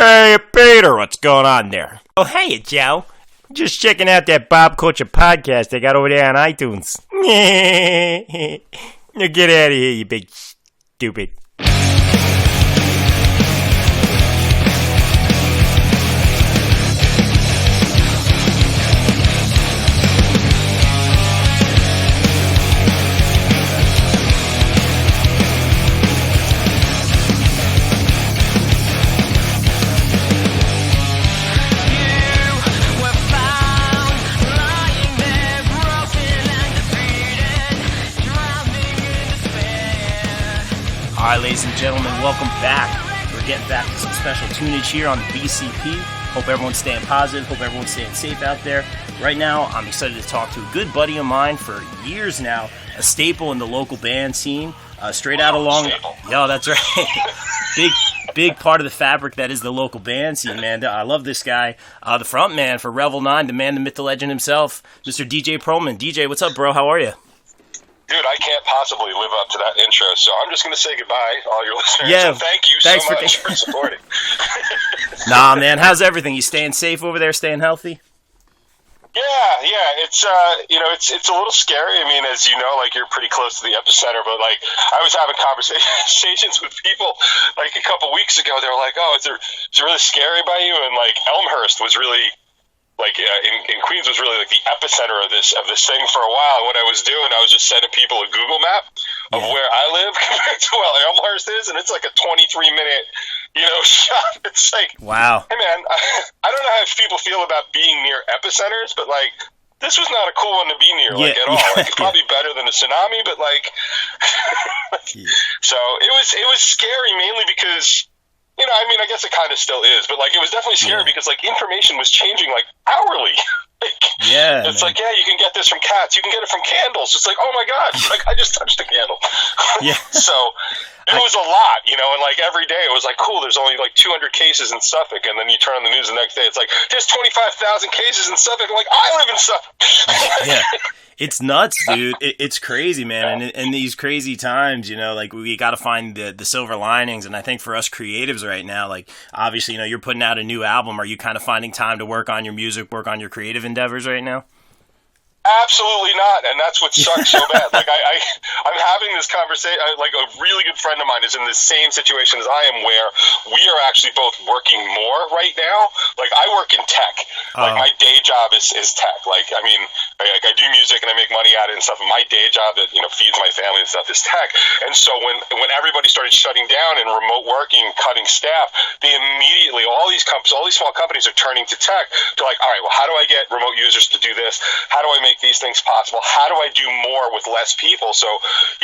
Hey, Peter, what's going on there? Oh, hey, Joe. Just checking out that Bob Culture podcast they got over there on iTunes. Now get out of here, you big stupid. All right, ladies and gentlemen, welcome back. We're getting back to some special tunage here on the BCP. Hope everyone's staying positive. Hope everyone's staying safe out there. Right now, I'm excited to talk to a good buddy of mine for years now, a staple in the local band scene. Straight out along... Yo, that's right. Big part of the fabric that is the local band scene, man. I love this guy. The frontman for Revel 9, the man, the myth, the legend himself, Mr. DJ Pearlman. DJ, what's up, bro? How are you? Dude, I can't possibly live up to that intro, so I'm just going to say goodbye, all your listeners. Yeah, and thank you so much for supporting. Nah, man, how's everything? You staying safe over there, staying healthy? Yeah, it's it's a little scary. I mean, as you know, like, you're pretty close to the epicenter, but like, I was having conversations with people like a couple weeks ago. They were like, "Oh, is it really scary by you?" And like, Elmhurst was really like in Queens was really like the epicenter of this thing for a while. And what I was doing, I was just sending people a Google map of where I live compared to where Elmhurst is, and it's like a 23-minute, shot. It's like, wow. Hey man, I don't know how people feel about being near epicenters, but like, this was not a cool one to be near, like, at all. Like, it's probably better than a tsunami, but like, so it was scary mainly because, I guess it kind of still is, but like, it was definitely scary because like, information was changing like hourly. It's like, you can get this from cats, you can get it from candles. It's like, oh my god, like, I just touched a candle. So it was a lot, and like every day it was like, cool, there's only like 200 cases in Suffolk, and then you turn on the news the next day, it's like, there's 25,000 cases in Suffolk. I'm like, I live in Suffolk. It's nuts, dude. It's crazy, man. And in these crazy times, like, we got to find the silver linings. And I think for us creatives right now, like, obviously, you're putting out a new album. Are you kind of finding time to work on your music, work on your creative endeavors right now? Absolutely not, and that's what sucks so bad. Like, I'm having this conversation. Like, a really good friend of mine is in the same situation as I am, where we are actually both working more right now. Like, I work in tech. Like, my day job is tech. Like, I mean, I do music and I make money at it and stuff. And my day job that feeds my family and stuff is tech. And so when everybody started shutting down and remote working, cutting staff, they immediately, all these small companies are turning to tech. They're like, all right, well, how do I get remote users to do this? How do I make these things possible? How do I do more with less people? So,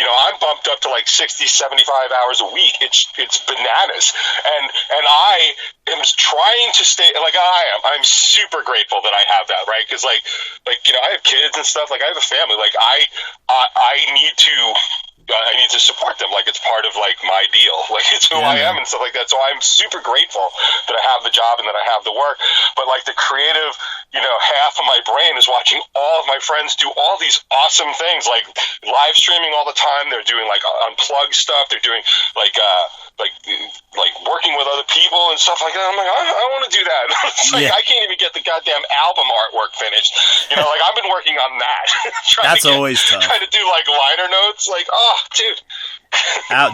I'm bumped up to like 60, 75 hours a week. It's bananas. And I am trying to stay, like, I'm super grateful that I have that, right? Because like, I have kids and stuff. Like, I have a family. Like, I need to support them. Like, it's part of like my deal. Like, it's who I am and stuff like that. So I'm super grateful that I have the job and that I have the work. But like, the creative, half of my brain is watching all of my friends do all these awesome things, like live streaming all the time. They're doing like unplugged stuff. They're doing like working with other people and stuff like that. I'm like, I want to do that. It's like, I can't even get the goddamn album artwork finished. Like, I've been working on that. That's always tough. Trying to do like liner notes. Like, dude.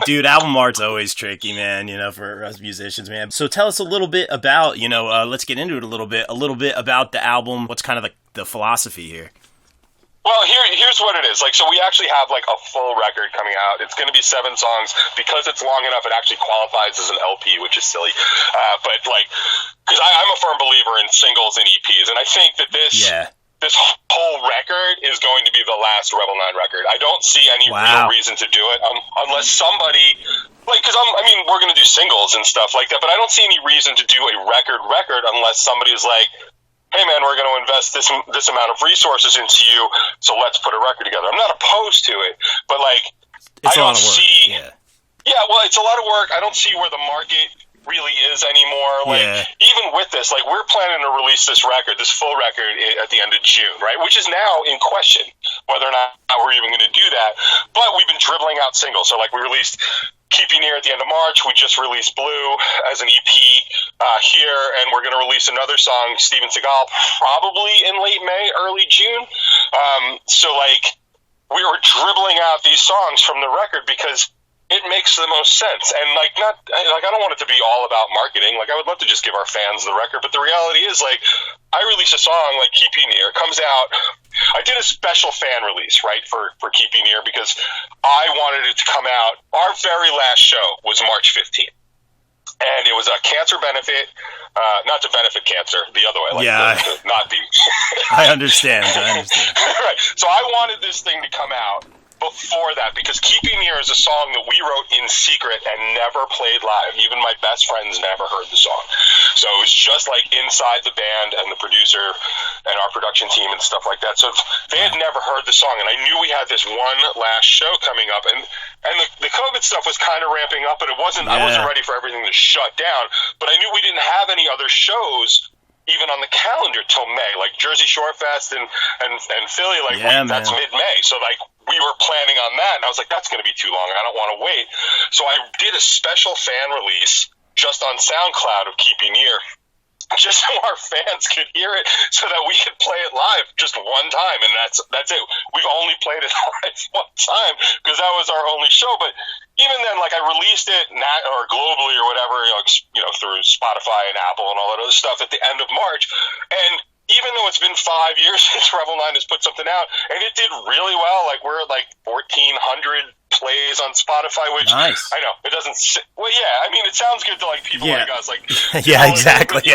Dude, album art's always tricky, man, for us musicians, man. So tell us a little bit about, let's get into it a little bit about the album. What's kind of the philosophy here? Well, here's what it is. Like, so we actually have like a full record coming out. It's going to be 7 songs. Because it's long enough, it actually qualifies as an LP, which is silly. But like, because I'm a firm believer in singles and EPs, and I think that this whole record is going to be the last Revel 9 record. I don't see any real reason to do it unless somebody, like, because we're going to do singles and stuff like that, but I don't see any reason to do a record unless somebody's like, hey man, we're going to invest this amount of resources into you, so let's put a record together. I'm not opposed to it, but like, it's a lot of work. Well, it's a lot of work. I don't see where the market really is anymore. Like, even with this, like, we're planning to release this full record at the end of June, right? Which is now in question whether or not we're even going to do that. But we've been dribbling out singles. So like, we released Keep You Near at the end of March. We just released Blue as an EP here, and we're going to release another song, Steven Seagal, probably in late May, early June. So like we were dribbling out these songs from the record because it makes the most sense. And like I don't want it to be all about marketing. Like I would love to just give our fans the record, but the reality is like I release a song like Keep You Near, comes out. I did a special fan release, right, for Keep You Near because I wanted it to come out. Our very last show was March 15th. And it was a cancer benefit, not to benefit cancer, the other way, like not the. I understand. Right. So I wanted this thing to come out before that because Keep You Near is a song that we wrote in secret and never played live. Even my best friends never heard the song. So it was just like inside the band and the producer and our production team and stuff like that. So they had never heard the song, and I knew we had this one last show coming up, and the COVID stuff was kind of ramping up, but it wasn't. I wasn't ready for everything to shut down, but I knew we didn't have any other shows even on the calendar till May, like Jersey Shore Fest and Philly, like that's mid-May. So like we were planning on that, and I was like, that's going to be too long. I don't want to wait. So I did a special fan release just on SoundCloud of Keep You Near, just so our fans could hear it, so that we could play it live just one time, and that's it. We've only played it live one time because that was our only show. But even then, like I released it or globally or whatever, through Spotify and Apple and all that other stuff at the end of March, and even though it's been 5 years since Revel 9 has put something out, and it did really well, like we're at like 1,400 plays on Spotify, which nice. I know it doesn't. Well, yeah, I mean, it sounds good to like people like us, like exactly.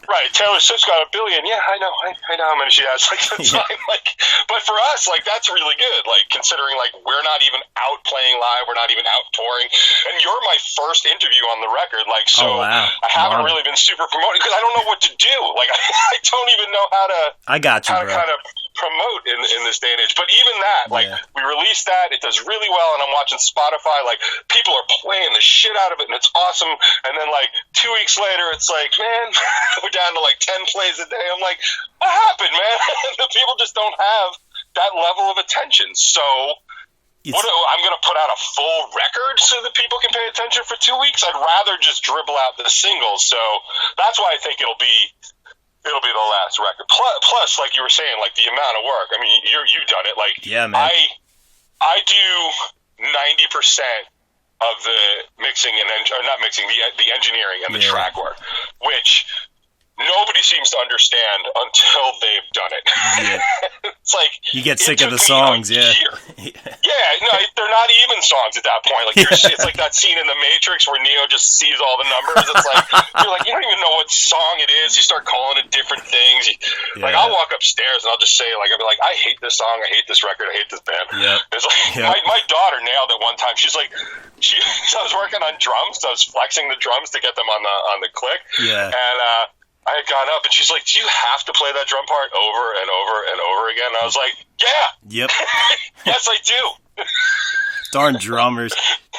Right, Taylor Swift's got 1 billion. Yeah, I know how many she has. Like that's fine. Like, but for us, like that's really good. Like considering like we're not even out playing live, we're not even out touring, and you're my first interview on the record. Like so, I haven't really been super promoting because I don't know what to do. Like I don't even know how to. I got you, how to kind of promote in this day and age. But even that, like we released that, it does really well, and I'm watching Spotify, like people are playing the shit out of it, and it's awesome. And then like 2 weeks later, it's like, man, we're down to like 10 plays a day. I'm like, what happened, man? The people just don't have that level of attention. So I'm going to put out a full record so that people can pay attention for 2 weeks. I'd rather just dribble out the singles. So that's why I think it'll be the last record. Plus, like you were saying, like the amount of work. I mean, you've done it. Like, man. I do 90% of the mixing and not mixing, the engineering and the track work, which nobody seems to understand until they've done it. It's like you get sick of the songs, no, they're not even songs at that point. Like it's like that scene in The Matrix where Neo just sees all the numbers. It's like you're like you don't even know what song it is. You start calling it different things. Like I'll walk upstairs and I'll just say like I'll be like I hate this song, I hate this record, I hate this band. It's like my daughter nailed it one time. She's like I was working on drums, so I was flexing the drums to get them on the click. And I had gone up, and she's like, do you have to play that drum part over and over and over again? And I was like, yeah. Yep. Yes, I do. Darn drummers.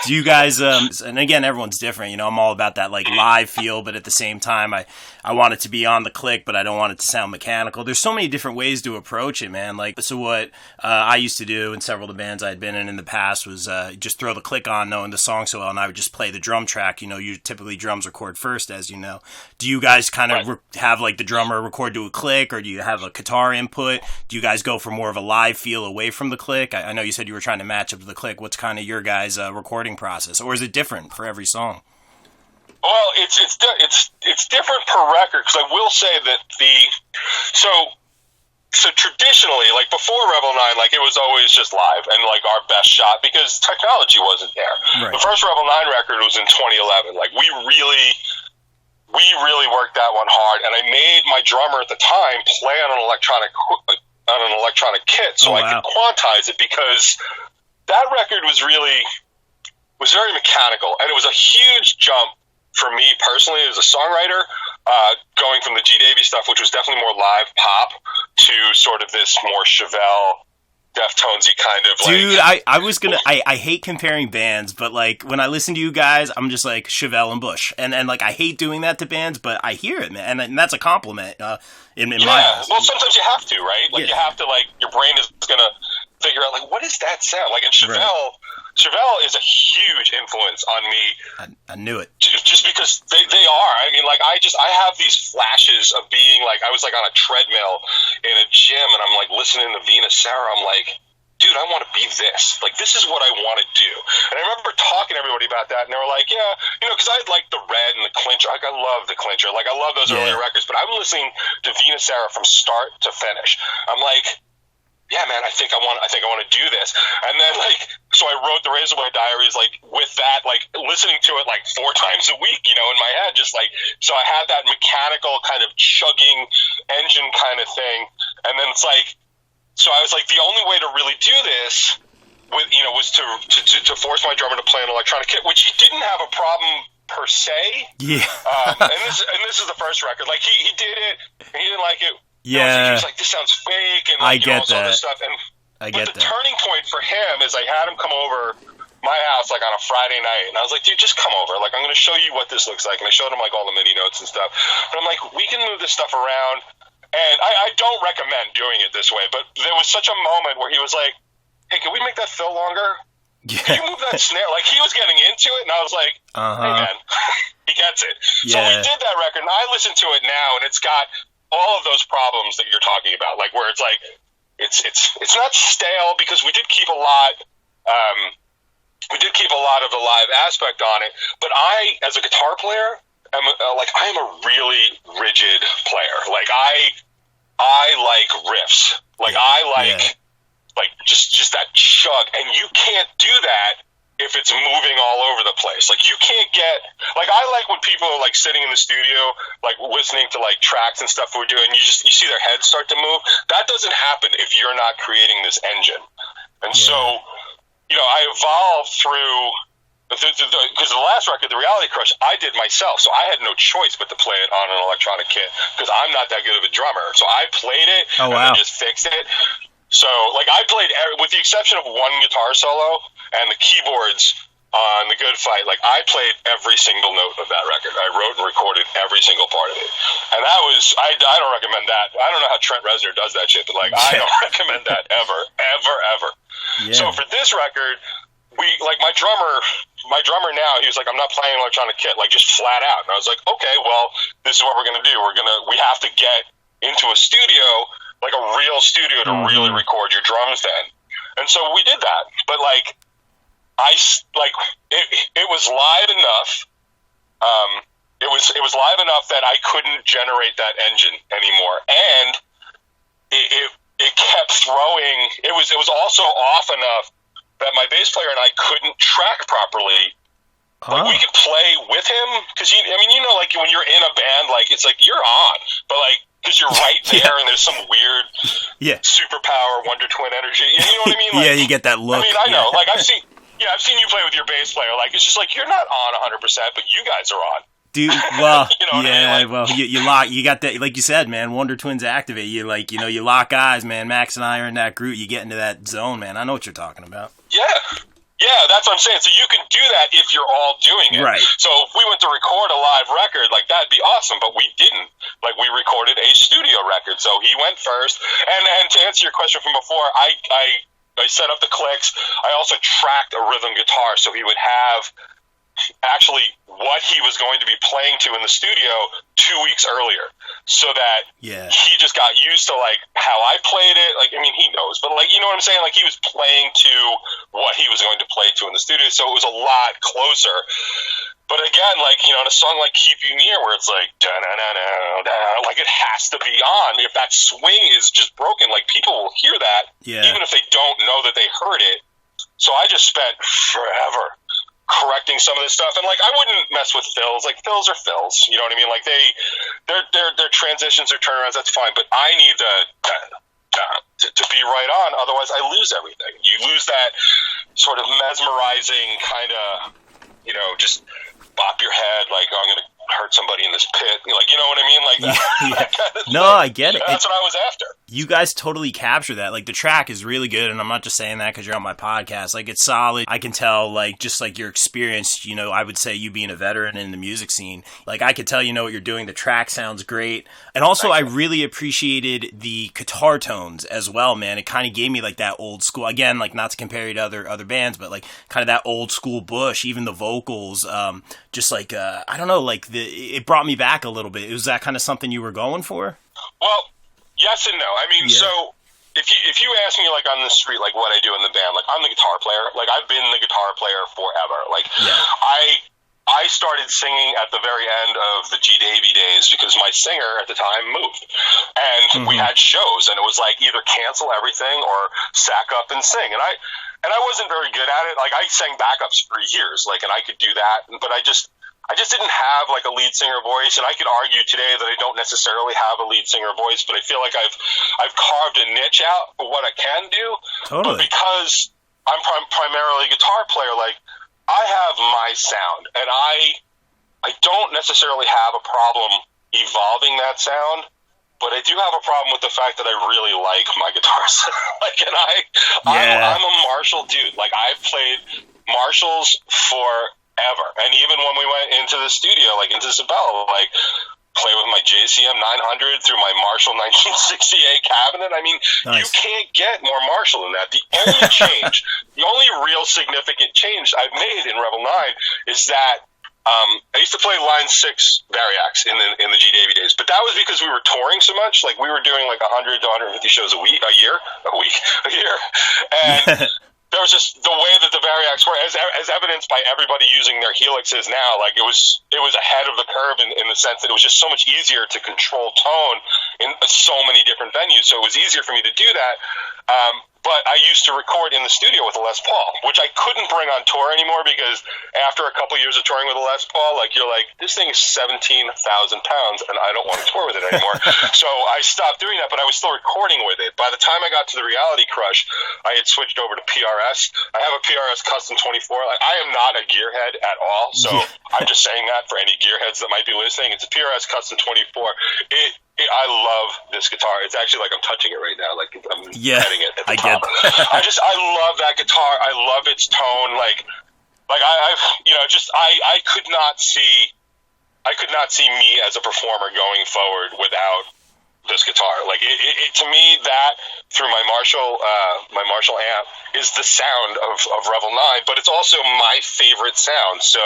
Do you guys, and again, everyone's different, you know, I'm all about that, like, live feel, but at the same time, I want it to be on the click, but I don't want it to sound mechanical. There's so many different ways to approach it, man. Like, so what I used to do in several of the bands I had been in the past was just throw the click on, knowing the song so well, and I would just play the drum track. You know, typically drums record first, as you know. Do you guys kind of have, like, the drummer record to a click, or do you have a guitar input? Do you guys go for more of a live feel away from the click? I know you said you were trying to match up to the click. What's kind of your guys' recording process, or is it different for every song? Well, it's different per record, because I will say that so traditionally, like before Revel 9, like it was always just live and like our best shot because technology wasn't there. Right. The first Revel 9 record was in 2011. Like we really worked that one hard, and I made my drummer at the time play on an electronic kit so I could quantize it, because that record was very mechanical, and it was a huge jump for me personally as a songwriter, going from the G. Davy stuff, which was definitely more live pop, to sort of this more Chevelle, Deftonesy kind of like... Dude, I hate comparing bands, but like when I listen to you guys, I'm just like Chevelle and Bush, and like I hate doing that to bands, but I hear it, man, and that's a compliment in my eyes. Well, sometimes you have to, right? Like you have to, like your brain is gonna figure out like what does that sound like, and Chevelle is a huge influence on me. I knew it. Just because they are. I mean, like I I have these flashes of being like, I was like on a treadmill in a gym, and I'm like listening to Venus Sarah. I'm like, dude, I want to be this. Like, this is what I want to do. And I remember talking to everybody about that, and they were like, yeah, you know, because I like the Red and the Clincher. Like, I love the Clincher. Like, I love those earlier records, but I'm listening to Venus Sarah from start to finish. I'm like, yeah, man, I think I want to do this. And then, like, so I wrote the Razorblade Diaries, like, with that, like, listening to it, like, 4 times a week, you know, in my head, just, like, so I had that mechanical kind of chugging engine kind of thing. And then it's like, so I was like, the only way to really do this, with, you know, was to force my drummer to play an electronic kit, which he didn't have a problem per se. Yeah. and this is the first record. Like, he did it, and he didn't like it. Yeah. He was like, this sounds fake, and like, I get all this that. other stuff. And I get but the that. turning point for him is I had him come over my house like on a Friday night, and I was like, dude, just come over. Like, I'm going to show you what this looks like. And I showed him like all the MIDI notes and stuff. But I'm like, we can move this stuff around. And I don't recommend doing it this way, but there was such a moment where he was like, hey, can we make that fill longer? Yeah. Can you move that snare? Like, he was getting into it, and I was like, hey, man, he gets it. Yeah. So we did that record, and I listen to it now, and it's got all of those problems that you're talking about, like where it's like, it's not stale, because we did keep a lot of the live aspect on it, but I, as a guitar player, I am a really rigid player. Like, I like riffs. Like, I like just that chug, and you can't do that if it's moving all over the place. Like, you can't get, like, I like when people are like sitting in the studio, like listening to like tracks and stuff we're doing, you see their heads start to move. That doesn't happen if you're not creating this engine. And so, you know, I evolved through, because the last record, the Reality Crush, I did myself, so I had no choice but to play it on an electronic kit, because I'm not that good of a drummer. So I played it, and then just fixed it. So, like, I played, with the exception of one guitar solo and the keyboards on The Good Fight, like, I played every single note of that record. I wrote and recorded every single part of it. And that was, I don't recommend that. I don't know how Trent Reznor does that shit, but, like, I don't recommend that ever. Yeah. So for this record, my drummer now, he was like, I'm not playing electronic kit, like, just flat out. And I was like, okay, well, this is what we're going to do. We have to get into a studio, like a real studio, to really record your drums then. And so we did that. But, like, it was live enough. It was live enough that I couldn't generate that engine anymore. And it kept throwing. It was also off enough that my bass player and I couldn't track properly. Like, we could play with him, because you know, like, when you're in a band, like, it's like you're on, but, like, because you're right there, and there's some weird superpower Wonder Twin energy. You know what I mean? Like, you get that look. I mean, I know. Like, I've seen you play with your bass player. Like, it's just like, you're not on 100%, but you guys are on. Dude, well, you know I mean? Well, you lock, you got that, like you said, man, Wonder Twins activate. You, like, you know, you lock eyes, man. Max and I are in that group. You get into that zone, man. I know what you're talking about. Yeah, that's what I'm saying. So you can do that if you're all doing it. Right. So if we went to record a live record, like, that'd be awesome, but we didn't. Like, we recorded a studio record, so he went first. And to answer your question from before, I set up the clicks. I also tracked a rhythm guitar, so he would have actually what he was going to be playing to in the studio 2 weeks earlier, so that he just got used to, like, how I played it. Like, I mean, he knows, but, like, you know what I'm saying? Like, he was playing to what he was going to play to in the studio, so it was a lot closer. But again, like, you know, in a song like Keep You Near, where it's like, da-na-na-na-na, like, it has to be on. If that swing is just broken, like, people will hear that, even if they don't know that they heard it. So I just spent forever correcting some of this stuff, and, like, I wouldn't mess with fills. Like, fills are fills, you know what I mean? Like, their transitions or turnarounds, that's fine, but I need to be right on, otherwise I lose everything. You lose that sort of mesmerizing kind of, you know, just bop your head, like, oh, I'm gonna hurt somebody in this pit, like, you know what I mean? Like, that kind of no, thing. I get it. That's what I was after. You guys totally capture that. Like, the track is really good, and I'm not just saying that because you're on my podcast. Like, it's solid. I can tell, like, just like your experience, you know, I would say you being a veteran in the music scene. Like, I could tell you know what you're doing. The track sounds great. And also, I really appreciated the guitar tones as well, man. It kind of gave me, like, that old school, again, like, not to compare you to other bands, but, like, kind of that old school Bush, even the vocals, just like, I don't know, like, it brought me back a little bit. Was that kind of something you were going for? Well, yes and no. I mean, so if you ask me, like, on the street, like, what I do in the band, like, I'm the guitar player. Like, I've been the guitar player forever. Like, I started singing at the very end of the G. Davy days because my singer at the time moved. And we had shows, and it was like either cancel everything or sack up and sing. And I wasn't very good at it. Like, I sang backups for years, like, and I could do that, but I just didn't have, like, a lead singer voice, and I could argue today that I don't necessarily have a lead singer voice, but I feel like I've carved a niche out for what I can do. Totally. But because I'm primarily a guitar player, like, I have my sound, and I don't necessarily have a problem evolving that sound, but I do have a problem with the fact that I really like my guitars. Like, and I'm a Marshall dude. Like, I've played Marshalls forever. And even when we went into the studio, like into Isabella, like, play with my JCM 900 through my Marshall 1968 cabinet. I mean, you can't get more Marshall than that. The only change, the only real significant change I've made in Revel 9 is that I used to play Line 6 Variacs in the G. Davy days, but that was because we were touring so much. Like, we were doing like 100 to 150 shows a year. And there was just the way that the Variacs were, as evidenced by everybody using their Helixes now. Like, it was ahead of the curve in the sense that it was just so much easier to control tone in so many different venues. So it was easier for me to do that. But I used to record in the studio with a Les Paul, which I couldn't bring on tour anymore because after a couple years of touring with a Les Paul, like, you're like, this thing is 17,000 pounds and I don't want to tour with it anymore. So I stopped doing that, but I was still recording with it. By the time I got to the Reality Crush, I had switched over to PRS. I have a PRS Custom 24. Like, I am not a gearhead at all, so I'm just saying that for any gearheads that might be listening. It's a PRS Custom 24. I love this guitar. It's actually like I'm touching it right now. Like, I'm petting it at the top. I love that guitar. I love its tone. Like I've, you know, just I could not see me as a performer going forward without this guitar. Like, it to me, that through my Marshall amp is the sound of Revel 9, but it's also my favorite sound. So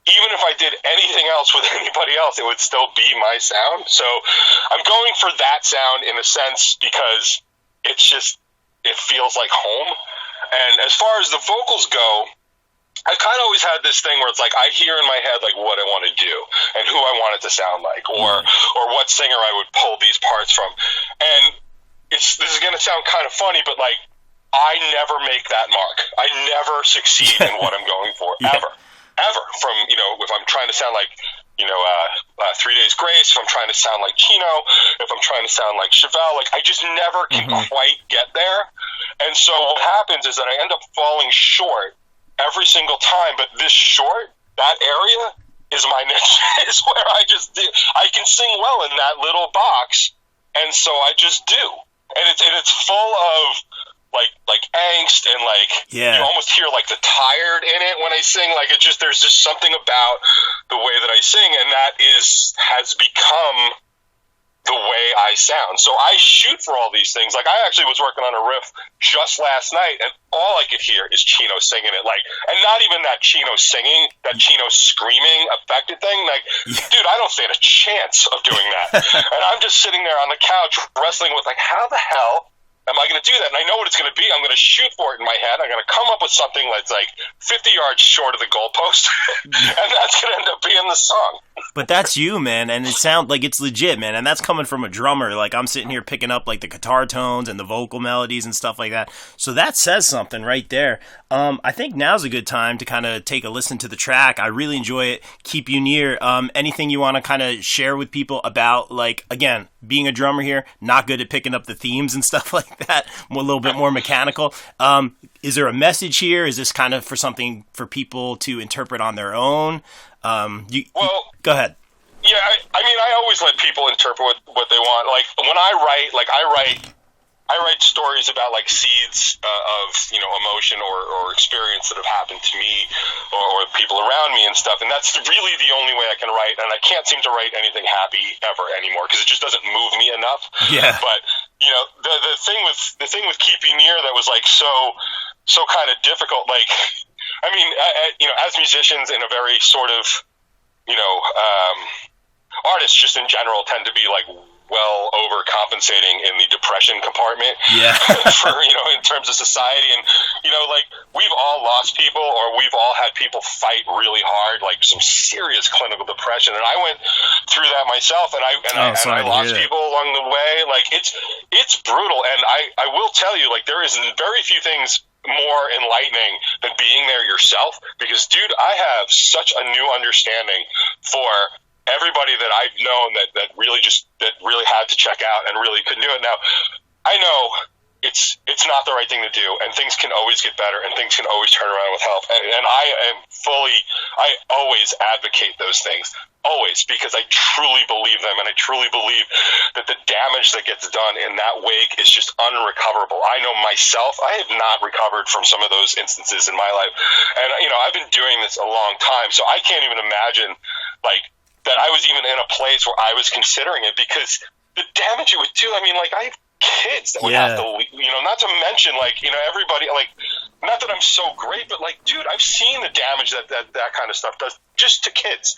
even if I did anything else with anybody else, it would still be my sound. So I'm going for that sound in a sense because it feels like home. And as far as the vocals go, I kind of always had this thing where it's like I hear in my head like what I want to do and who I want it to sound like, or what singer I would pull these parts from. And this is going to sound kind of funny, but like I never make that mark. I never succeed in what I'm going for ever. From, you know, if I'm trying to sound like, you know, 3 Days Grace, if I'm trying to sound like Chino, if I'm trying to sound like Chevelle, like I just never can quite get there. And so what happens is that I end up falling short every single time, but this short, that area is my niche. Is where I can sing well in that little box, and so I just do. And it's full of like angst and like you almost hear like the tired in it when I sing. Like there's just something about the way that I sing, and that has become the way I sound. So I shoot for all these things. Like, I actually was working on a riff just last night, and all I could hear is Chino singing it. Like, and not even that Chino singing, that Chino screaming affected thing. Like, dude, I don't stand a chance of doing that. And I'm just sitting there on the couch wrestling with, like, how the hell am I going to do that? And I know what it's going to be. I'm going to shoot for it in my head. I'm going to come up with something that's like 50 yards short of the goalpost, and that's going to end up being the song. But that's you, man, and it sounds like it's legit, man, and that's coming from a drummer. Like, I'm sitting here picking up, like, the guitar tones and the vocal melodies and stuff like that. So that says something right there. I think now's a good time to kind of take a listen to the track. I really enjoy it. Keep You Near. Anything you want to kind of share with people about, like, again, being a drummer here, not good at picking up the themes and stuff like that, a little bit more mechanical. Is there a message here? Is this kind of for something for people to interpret on their own? Go ahead. Yeah, I mean, I always let people interpret what they want. Like when I write stories about like seeds of emotion or experience that have happened to me or people around me and stuff. And that's really the only way I can write. And I can't seem to write anything happy ever anymore because it just doesn't move me enough. Yeah. But the thing with Keep You Near that was like so kind of difficult. Like, I mean, as musicians in a very sort of artists just in general tend to be like well overcompensating in the depression compartment for in terms of society. And like we've all lost people or we've all had people fight really hard, like some serious clinical depression, and I went through that myself, and I lost people along the way. Like it's brutal, and I will tell you, like, there is very few things more enlightening than being there yourself, because dude, I have such a new understanding for everybody that I've known that really had to check out and really couldn't do it. Now, I know it's not the right thing to do, and things can always get better, and things can always turn around with help. And I always advocate those things, always, because I truly believe them, and I truly believe that the damage that gets done in that wake is just unrecoverable. I know myself, I have not recovered from some of those instances in my life, and I've been doing this a long time, so I can't even imagine like that I was even in a place where I was considering it, because the damage it would do. I mean, like, I have kids that would have to, not to mention, like, everybody, like, not that I'm so great, but like, dude, I've seen the damage that kind of stuff does just to kids,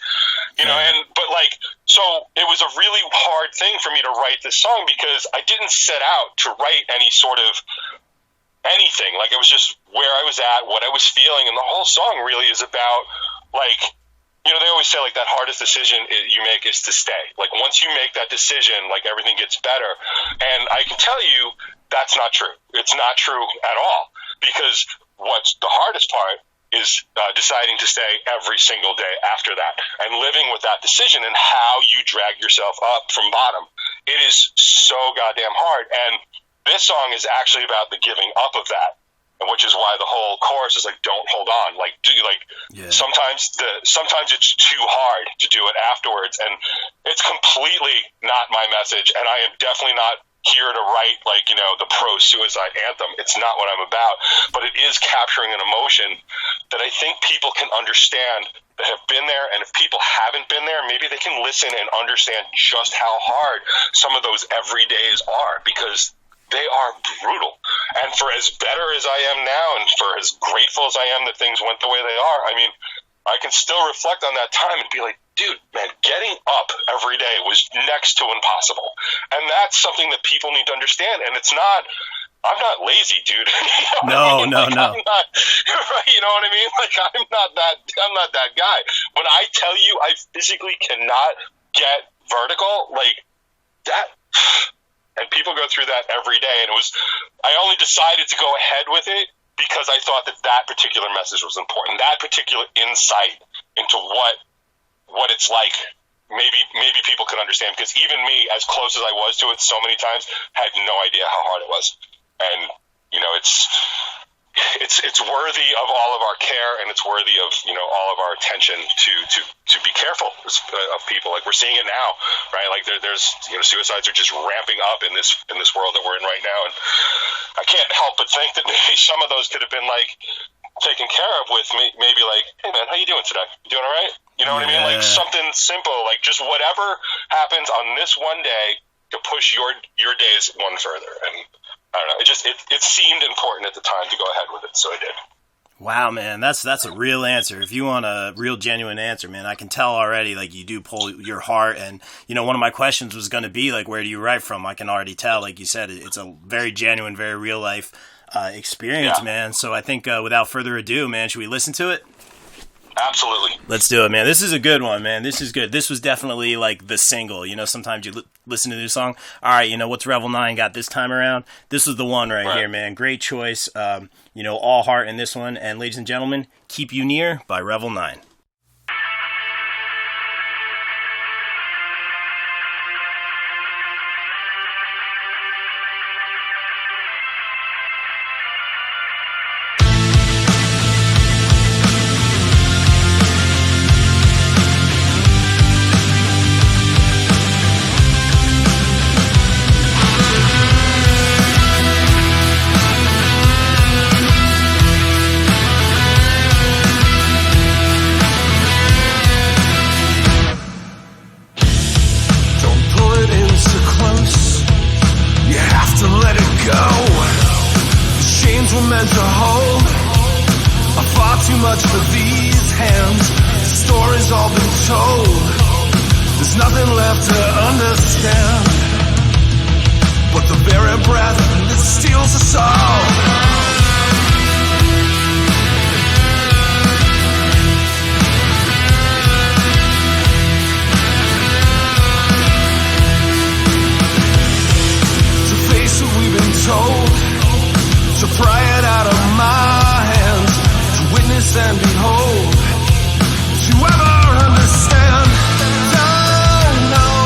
but like, so it was a really hard thing for me to write this song, because I didn't set out to write any sort of anything. Like, it was just where I was at, what I was feeling, and the whole song really is about, like, they always say, like, that hardest decision you make is to stay. Like, once you make that decision, like, everything gets better. And I can tell you that's not true. It's not true at all, because what's the hardest part is deciding to stay every single day after that, and living with that decision and how you drag yourself up from bottom. It is so goddamn hard. And this song is actually about the giving up of that. And which is why the whole chorus is like, don't hold on. Like, sometimes it's too hard to do it afterwards. And it's completely not my message. And I am definitely not here to write, like, the pro-suicide anthem. It's not what I'm about. But it is capturing an emotion that I think people can understand that have been there. And if people haven't been there, maybe they can listen and understand just how hard some of those everydays are, because they are brutal. And for as better as I am now, and for as grateful as I am that things went the way they are, I mean, I can still reflect on that time and be like, dude, man, getting up every day was next to impossible. And that's something that people need to understand. And it's not, I'm not lazy, dude. No. I'm not, you know what I mean? Like, I'm not that guy. When I tell you I physically cannot get vertical, like that. And people go through that every day. And I only decided to go ahead with it because I thought that particular message was important. That particular insight into what it's like, maybe people could understand. Because even me, as close as I was to it so many times, had no idea how hard it was. And, it's worthy of all of our care, and it's worthy of, all of our attention to be careful of people. Like, we're seeing it now, right? Like, there's suicides are just ramping up in this world that we're in right now. And I can't help but think that maybe some of those could have been, like, taken care of with maybe like, hey man, how you doing today? You doing all right? You know what I mean? Like, something simple, like just whatever happens on this one day to push your days one further. And I don't know, it seemed important at the time to go ahead with it, so I did. Wow, man, that's a real answer. If you want a real genuine answer, man, I can tell already, like, you do pull your heart. And, one of my questions was going to be, like, where do you write from? I can already tell, like you said, it's a very genuine, very real life experience, man. So I think without further ado, man, should we listen to it? Absolutely. Let's do it, man. This is a good one, man. This is good. This was definitely like the single. Sometimes you listen to this song. All right, what's Revel 9 got this time around? This is the one right here, man. Great choice. All heart in this one. And ladies and gentlemen, Keep You Near by Revel 9. go. The chains were meant to hold are far too much for these hands. The story's all been told. There's nothing left to understand but the very breath that steals us all. We've been told to pry it out of my hands, to witness and behold, to ever understand. Don't know,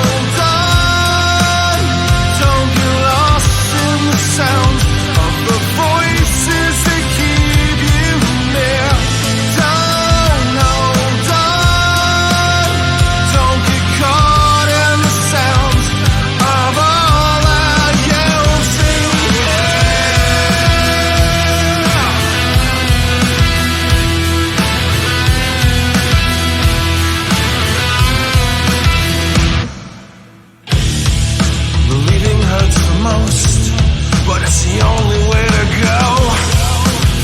don't get lost in the sound of the voices that keep you near. Don't know, don't get caught in the sound of all that yells. But it's the only way to go,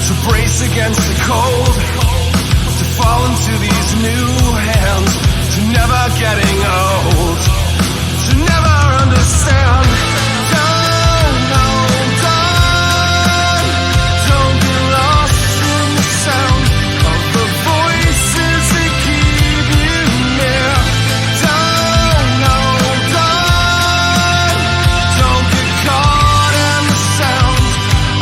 to brace against the cold, to fall into these new hands, to never getting old, to never understand. Don't know, don't get lost in the sound of the voices that keep you near. Don't know, don't get caught in the sound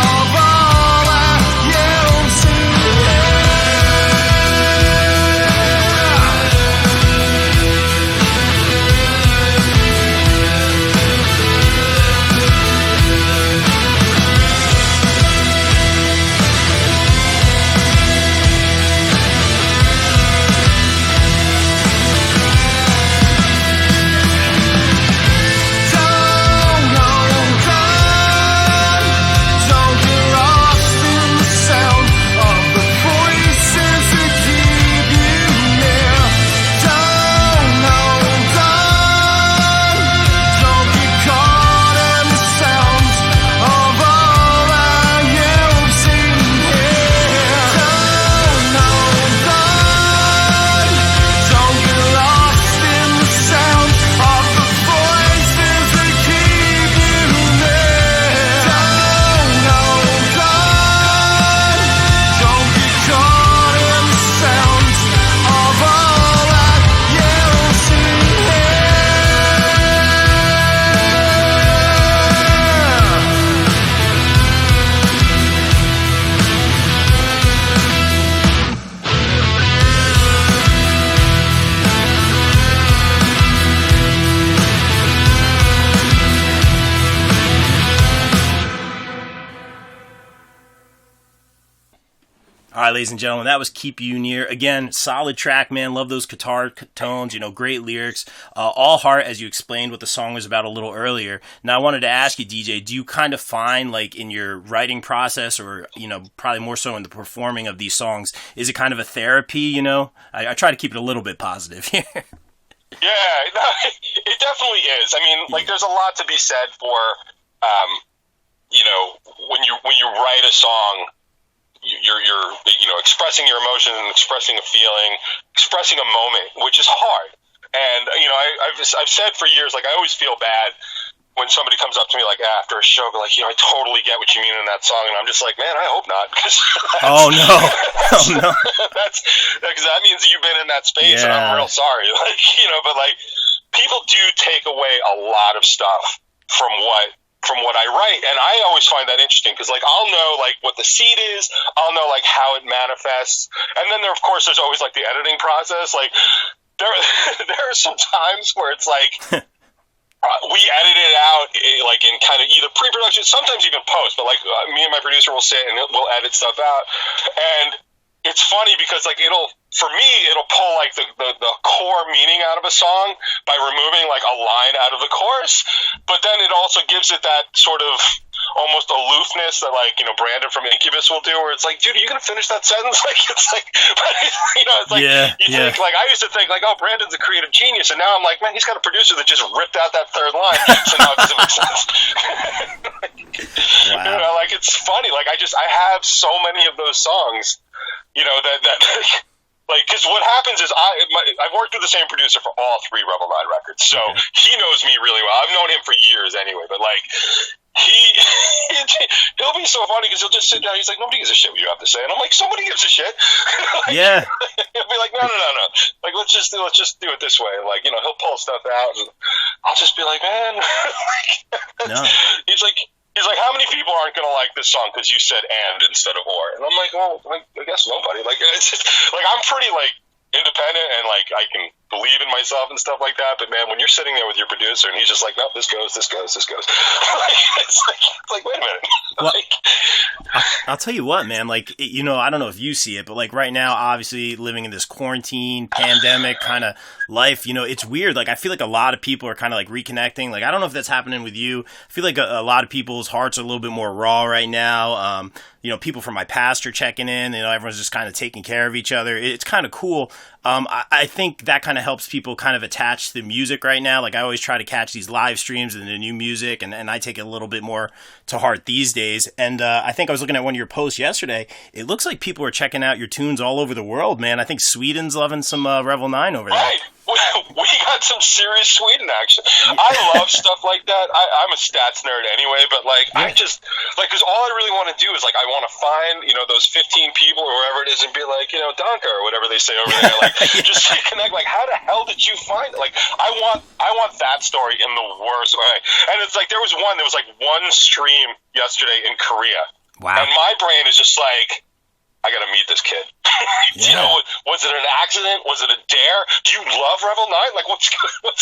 of all that you'll see. Don't get lost in the sound of the voices that keep you near. Don't get caught in the sounds of all that you've seen here. Don't get lost in the sounds of the voices that keep you near. Don't get caught in the sounds of all that you've seen All right, ladies and gentlemen, that was Keep You Near. Again, solid track, man. Love those guitar tones, great lyrics. All heart, as you explained what the song was about a little earlier. Now, I wanted to ask you, DJ, do you kind of find, like, in your writing process or, probably more so in the performing of these songs, is it kind of a therapy, I try to keep it a little bit positive here. Yeah, no, it definitely is. I mean, like, there's a lot to be said for, when you write a song, you're expressing your emotions and expressing a feeling, expressing a moment, which is hard. And I've said for years, like, I always feel bad when somebody comes up to me like after a show, like, I totally get what you mean in that song, and I'm just like, man, I hope not, because that's because that means you've been in that space, and I'm real sorry, but people do take away a lot of stuff from what I write, and I always find that interesting because, I'll know what the seed is, I'll know how it manifests, and then there's always the editing process. There are some times where it's we edit it out in kind of either pre-production, sometimes even post, but me and my producer will sit and we'll edit stuff out, and it's funny because it'll pull the core meaning out of a song by removing a line out of the chorus, but then it also gives it that sort of almost aloofness that Brandon from Incubus will do, where it's dude, are you gonna finish that sentence? I used to think oh, Brandon's a creative genius, and now I'm like, man, he's got a producer that just ripped out that third line, so now it doesn't make sense. Wow. You know, like, it's funny. Like, I have so many of those songs, you know, that like, because what happens is I've worked with the same producer for all 3 Revel 9 records, so he knows me really well. I've known him for years anyway, but like, he'll be so funny because he'll just sit down. He's like, nobody gives a shit what you have to say, and I'm like, somebody gives a shit. Like, yeah. He'll be like, no. Like, let's just do it this way. Like, you know, he'll pull stuff out, and I'll just be like, man. No. He's like, how many people aren't going to like this song because you said "and" instead of "or"? And I'm like, well, like, I guess nobody. Like, it's just, like, I'm pretty, like, independent, and like, I can believe in myself and stuff like that. But man, when you're sitting there with your producer and he's just like, no, this goes. Like, it's like, wait a minute. Well, I'll tell you what, man, like, you know, I don't know if you see it, but like right now, obviously living in this quarantine pandemic kind of life, you know, it's weird. Like, I feel like a lot of people are kind of like reconnecting. Like, I don't know if that's happening with you. I feel like a lot of people's hearts are a little bit more raw right now. You know, people from my past are checking in, you know, everyone's just kind of taking care of each other. It's kind of cool. I think that kind of helps people kind of attach to the music right now. Like, I always try to catch these live streams and the new music, and I take it a little bit more to heart these days. And I think I was looking at one of your posts yesterday. It looks like people are checking out your tunes all over the world, man. I think Sweden's loving some Revel 9 over there. Right. We got some serious Sweden action. I love stuff like that. I'm a stats nerd anyway, but like, I just, like, because all I really want to do is, like, I want to find, you know, those 15 people or whoever it is and be like, you know, Donka or whatever they say over there, like, just to connect, like, how the hell did you find it? Like, I want that story in the worst way. And it's like, there was one stream yesterday in Korea. Wow. And my brain is just like, I gotta meet this kid. You know, was it an accident? Was it a dare? Do you love Revel 9? Like, what's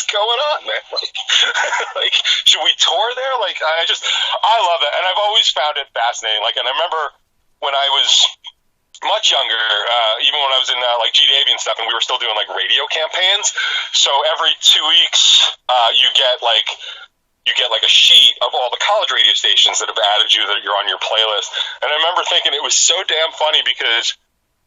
going on, man? Like, should we tour there? Like, I love it, and I've always found it fascinating. Like, and I remember when I was much younger, even when I was in like G-Davy and stuff, and we were still doing like radio campaigns. So every 2 weeks, you get like a sheet of all the college radio stations that have added you, that you're on your playlist. And I remember thinking it was so damn funny because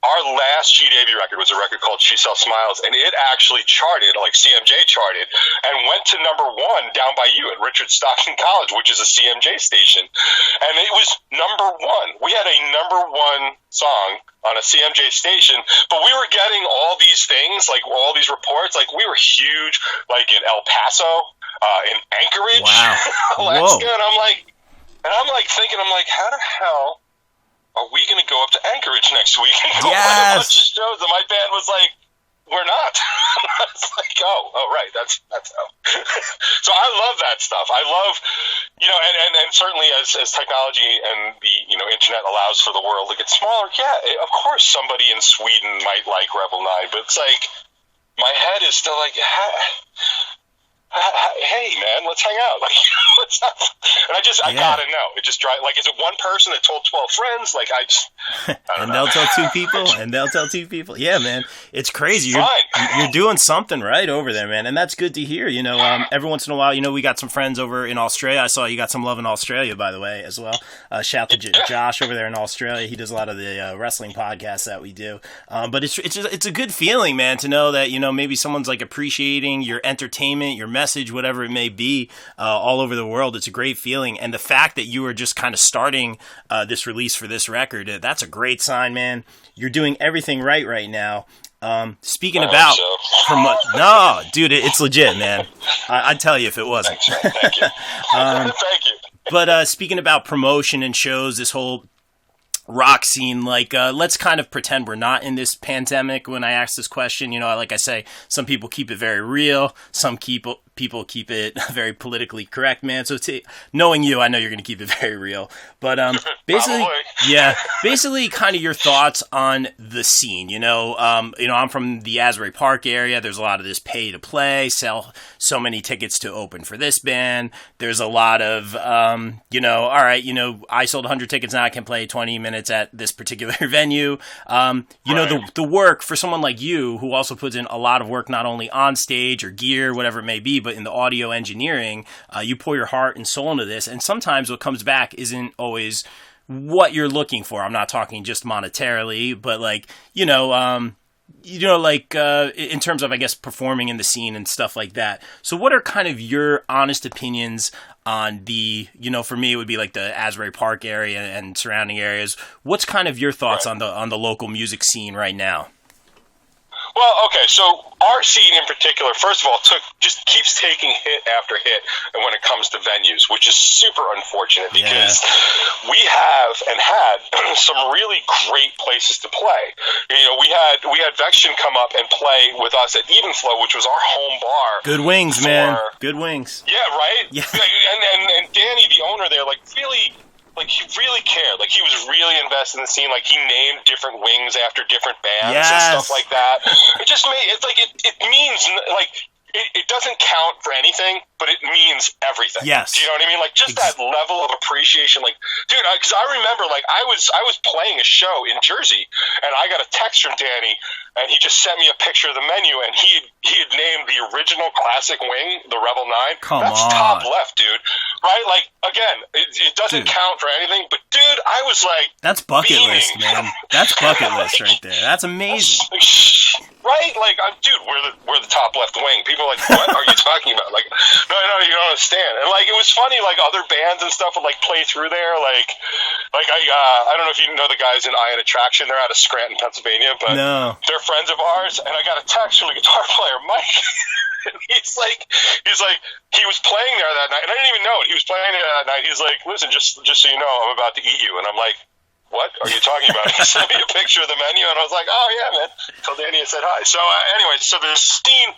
our last G-Davy record was a record called She Sells Smiles, and it actually charted, like CMJ charted, and went to number 1 down by you at Richard Stockton College, which is a CMJ station. And it was number 1. We had a number 1 song on a CMJ station, but we were getting all these things, like all these reports, like we were huge, like in El Paso, in Anchorage, Alaska, and I'm like thinking, how the hell are we going to go up to Anchorage next week and go play a bunch of shows? And my band was like, we're not. I was like, oh, right, that's how. So I love that stuff. I love, you know, and certainly as technology and the, you know, internet allows for the world to get smaller, of course somebody in Sweden might like Revel 9, but it's like, my head is still like, hey man, let's hang out. Like, what's up? And I gotta know. It just drives. Like, is it one person that told 12 friends? Like, I don't know. They'll tell 2 people, and they'll tell 2 people. Yeah, man, it's crazy. You're doing something right over there, man, and that's good to hear. You know, every once in a while, you know, we got some friends over in Australia. I saw you got some love in Australia, by the way, as well. Shout to Josh over there in Australia. He does a lot of the wrestling podcasts that we do. But it's a good feeling, man, to know that, you know, maybe someone's like appreciating your entertainment, your message, whatever it may be, all over the world. It's a great feeling, and the fact that you were just kind of starting this release for this record, that's a great sign, man. You're doing everything right now. Speaking about no, dude, it's legit, man. I'd tell you if it wasn't. Thanks, thank you. Thank you. But speaking about promotion and shows, this whole rock scene, like, let's kind of pretend we're not in this pandemic when I ask this question. You know, like I say, some people keep it very real, some people keep it very politically correct, man. So knowing you, I know you're going to keep it very real. But basically kind of your thoughts on the scene. You know, I'm from the Asbury Park area. There's a lot of this pay to play, sell so many tickets to open for this band. There's a lot of, all right, I sold 100 tickets, now I can play 20 minutes at this particular venue. The work for someone like you, who also puts in a lot of work, not only on stage or gear, whatever it may be, but in the audio engineering, you pour your heart and soul into this. And sometimes what comes back isn't always what you're looking for. I'm not talking just monetarily, but like, like in terms of, I guess, performing in the scene and stuff like that. So what are kind of your honest opinions on the, for me, it would be like the Asbury Park area and surrounding areas. What's kind of your thoughts on the local music scene right now? Well, okay, so our scene in particular, first of all, just keeps taking hit after hit when it comes to venues, which is super unfortunate because we have and had some really great places to play. We had Vection come up and play with us at Evenflow, which was our home bar. Good wings, man. Good wings. Yeah, right? Yeah. And Danny, the owner there, he really cared. Like, he was really invested in the scene. Like, he named different wings after different bands and stuff like that. It just made it means, like, it doesn't count for anything, but it means everything. Yes. Do you know what I mean? Like, just that level of appreciation. Like, dude, because I remember, like, I was playing a show in Jersey, and I got a text from Danny, and he just sent me a picture of the menu, and he had named the original classic wing, the Revel 9. That's top left, dude. Right? Like, again, it doesn't count for anything, but, dude, I was like, that's bucket beaming. list, man. That's bucket list right there. That's amazing. Right? Like, dude, we're the top left wing. People are like, what are you talking about? Like, no, you don't understand. And, like, it was funny, like, other bands and stuff would, like, play through there. Like I don't know if you know the guys in Iron Attraction. They're out of Scranton, Pennsylvania, but they're friends of ours. And I got a text from the guitar player, Mike. And he's like, he was playing there that night, and I didn't even know it. He was playing there that night. He's like, listen, just so you know, I'm about to eat you. And I'm like, what are you talking about? He sent me a picture of the menu, and I was like, oh, yeah, man. Told Danny I said hi. So, anyway, so the scene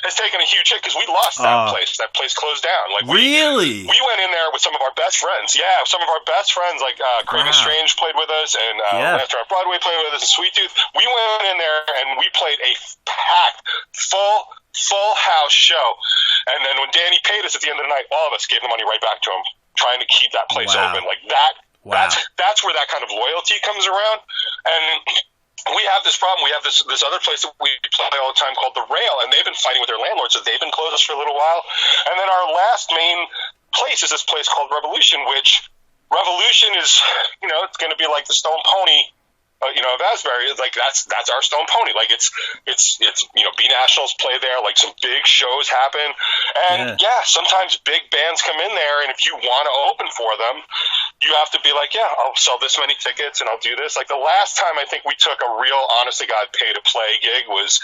has taken a huge hit because we lost that place. That place closed down. Like, really? We went in there with some of our best friends. Yeah, some of our best friends, like Craven Strange played with us, and Laughter on Broadway played with us, and Sweet Tooth. We went in there, and we played a packed, full house show. And then when Danny paid us at the end of the night, all of us gave the money right back to him, trying to keep that place open. Like, that. Wow. That's where that kind of loyalty comes around. And we have this problem. We have this other place that we play all the time called the Rail, and they've been fighting with their landlord, so they've been closed for a little while. And then our last main place is this place called Revolution, which Revolution is, it's going to be like the Stone Pony, of Asbury. Like, that's our Stone Pony. Like, it's B Nationals play there. Like, some big shows happen, and sometimes big bands come in there, and if you want to open for them, you have to be like, I'll sell this many tickets and I'll do this. Like, the last time I think we took a real, honest to God, pay to play gig was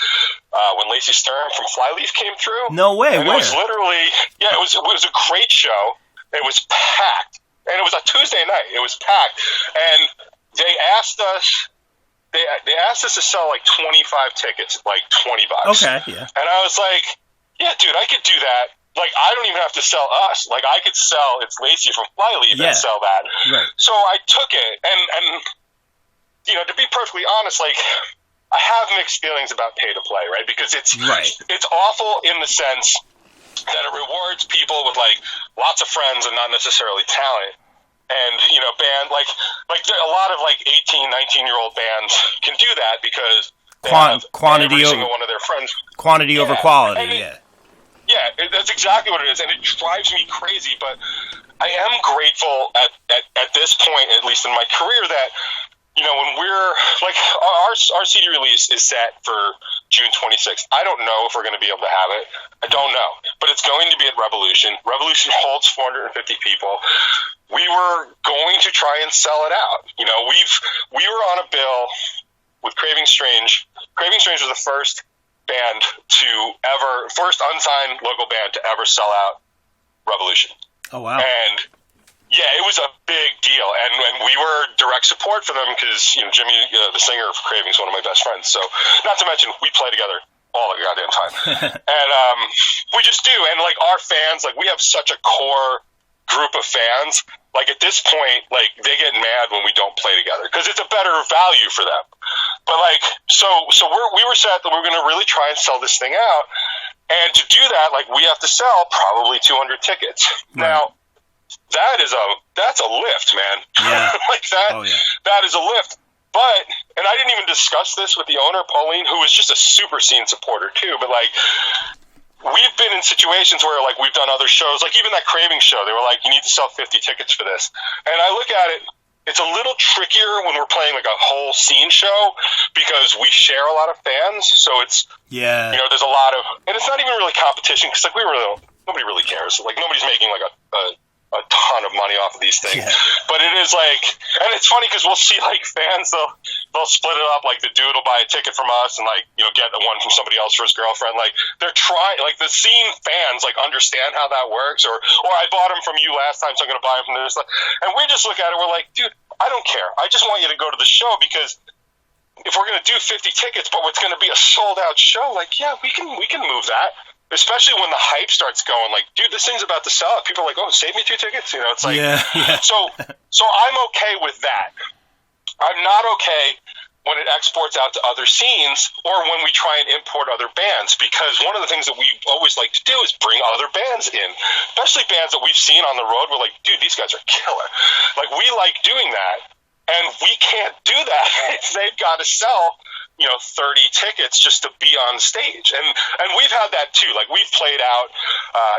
when Lacey Sturm from Flyleaf came through. No way. And it was literally, it was a great show. It was packed, and it was a Tuesday night. It was packed, and they asked us to sell like 25 tickets, like $20. Okay, yeah. And I was like, yeah, dude, I could do that. Like, I don't even have to sell us. Like, I could sell It's Lacey from Flyleaf and sell that. Right. So I took it, and to be perfectly honest, like, I have mixed feelings about pay to play, right? Because it's awful in the sense that it rewards people with, like, lots of friends and not necessarily talent. And, band, like a lot of, like, 18, 19-year-old bands can do that because they have every single one of their friends. Quantity over quality, Yeah, that's exactly what it is, and it drives me crazy, but I am grateful at this point, at least in my career, that, when we're, like, our CD release is set for June 26th. I don't know if we're going to be able to have it. I don't know, but it's going to be at Revolution. Revolution holds 450 people. We were going to try and sell it out. We were on a bill with Craving Strange. Craving Strange was the first unsigned local band to ever sell out Revolution. Oh, wow. And it was a big deal, and we were direct support for them because Jimmy, the singer of Craving, is one of my best friends. So, not to mention, we play together all the goddamn time. And we just do. And, like, our fans, like, we have such a core group of fans. Like, at this point, like, they get mad when we don't play together because it's a better value for them. But, like, so we were set that we were going to really try and sell this thing out. And to do that, like, we have to sell probably 200 tickets. Right. Now, that's a lift, man. Yeah. Like, that is a lift. But, and I didn't even discuss this with the owner, Pauline, who was just a super scene supporter too, but, like, we've been in situations where, like, we've done other shows, like even that Craving show, they were like, you need to sell 50 tickets for this. And I look at it, it's a little trickier when we're playing like a whole scene show because we share a lot of fans. So it's, there's a lot of, and it's not even really competition because like nobody really cares. Like nobody's making like a ton of money off of these things, but it is like, and it's funny because we'll see like fans, they'll split it up. Like the dude will buy a ticket from us and like, get one from somebody else for his girlfriend. Like they're trying, like the scene fans like understand how that works, or I bought him from you last time, so I'm going to buy him from this. And we just look at it. We're like, dude, I don't care. I just want you to go to the show because if we're going to do 50 tickets, but it's going to be a sold out show, like, yeah, we can move that. Especially when the hype starts going, like, dude, this thing's about to sell. People are like, oh, save me 2 tickets. It's like, So I'm okay with that. I'm not okay when it exports out to other scenes or when we try and import other bands, because one of the things that we always like to do is bring other bands in, especially bands that we've seen on the road. We're like, dude, these guys are killer. Like, we like doing that, and we can't do that if they've got to sell 30 tickets just to be on stage. And we've had that too. Like we've played out,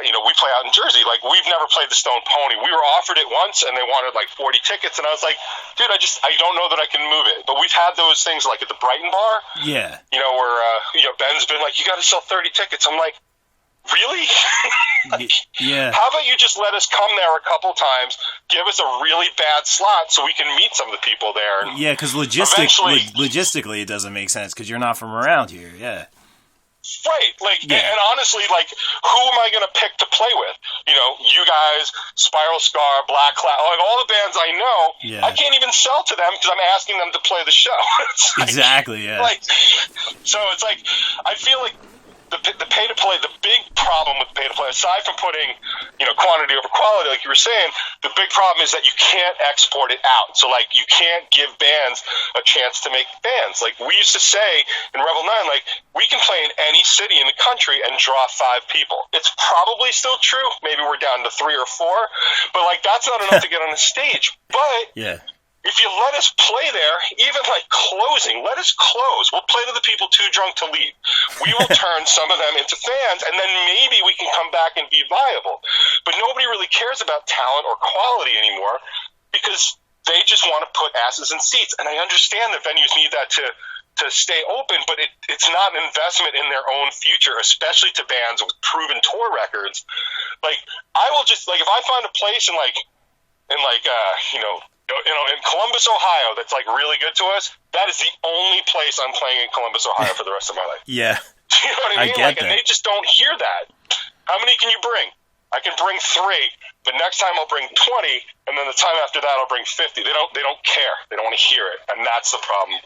we play out in Jersey. Like we've never played the Stone Pony. We were offered it once and they wanted like 40 tickets. And I was like, dude, I don't know that I can move it. But we've had those things like at the Brighton bar. Yeah. Where, Ben's been like, you got to sell 30 tickets. I'm like, really? How about you just let us come there a couple times, give us a really bad slot so we can meet some of the people there. And because logistically it doesn't make sense because you're not from around here. Yeah. Right. And honestly, like, who am I going to pick to play with? You guys, Spiral Scar, Black Cloud, like all the bands I know, I can't even sell to them because I'm asking them to play the show. Exactly. Yeah. So it's like, I feel like the pay-to-play, the big problem with pay-to-play, aside from putting, quantity over quality, like you were saying, the big problem is that you can't export it out. So, like, you can't give bands a chance to make bands. Like, we used to say in Revel 9, like, we can play in any city in the country and draw 5 people. It's probably still true. Maybe we're down to 3 or 4. But, like, that's not enough to get on the stage. But if you let us play there, even like closing, let us close. We'll play to the people too drunk to leave. We will turn some of them into fans, and then maybe we can come back and be viable. But nobody really cares about talent or quality anymore because they just want to put asses in seats. And I understand that venues need that to stay open, but it's not an investment in their own future, especially to bands with proven tour records. Like, I will just, like, if I find a place in Columbus, Ohio, that's like really good to us, that is the only place I'm playing in Columbus, Ohio for the rest of my life. Yeah. Do you know what I mean? And they just don't hear that. How many can you bring? I can bring 3, but next time I'll bring 20, and then the time after that I'll bring 50. They don't care. They don't want to hear it, and that's the problem.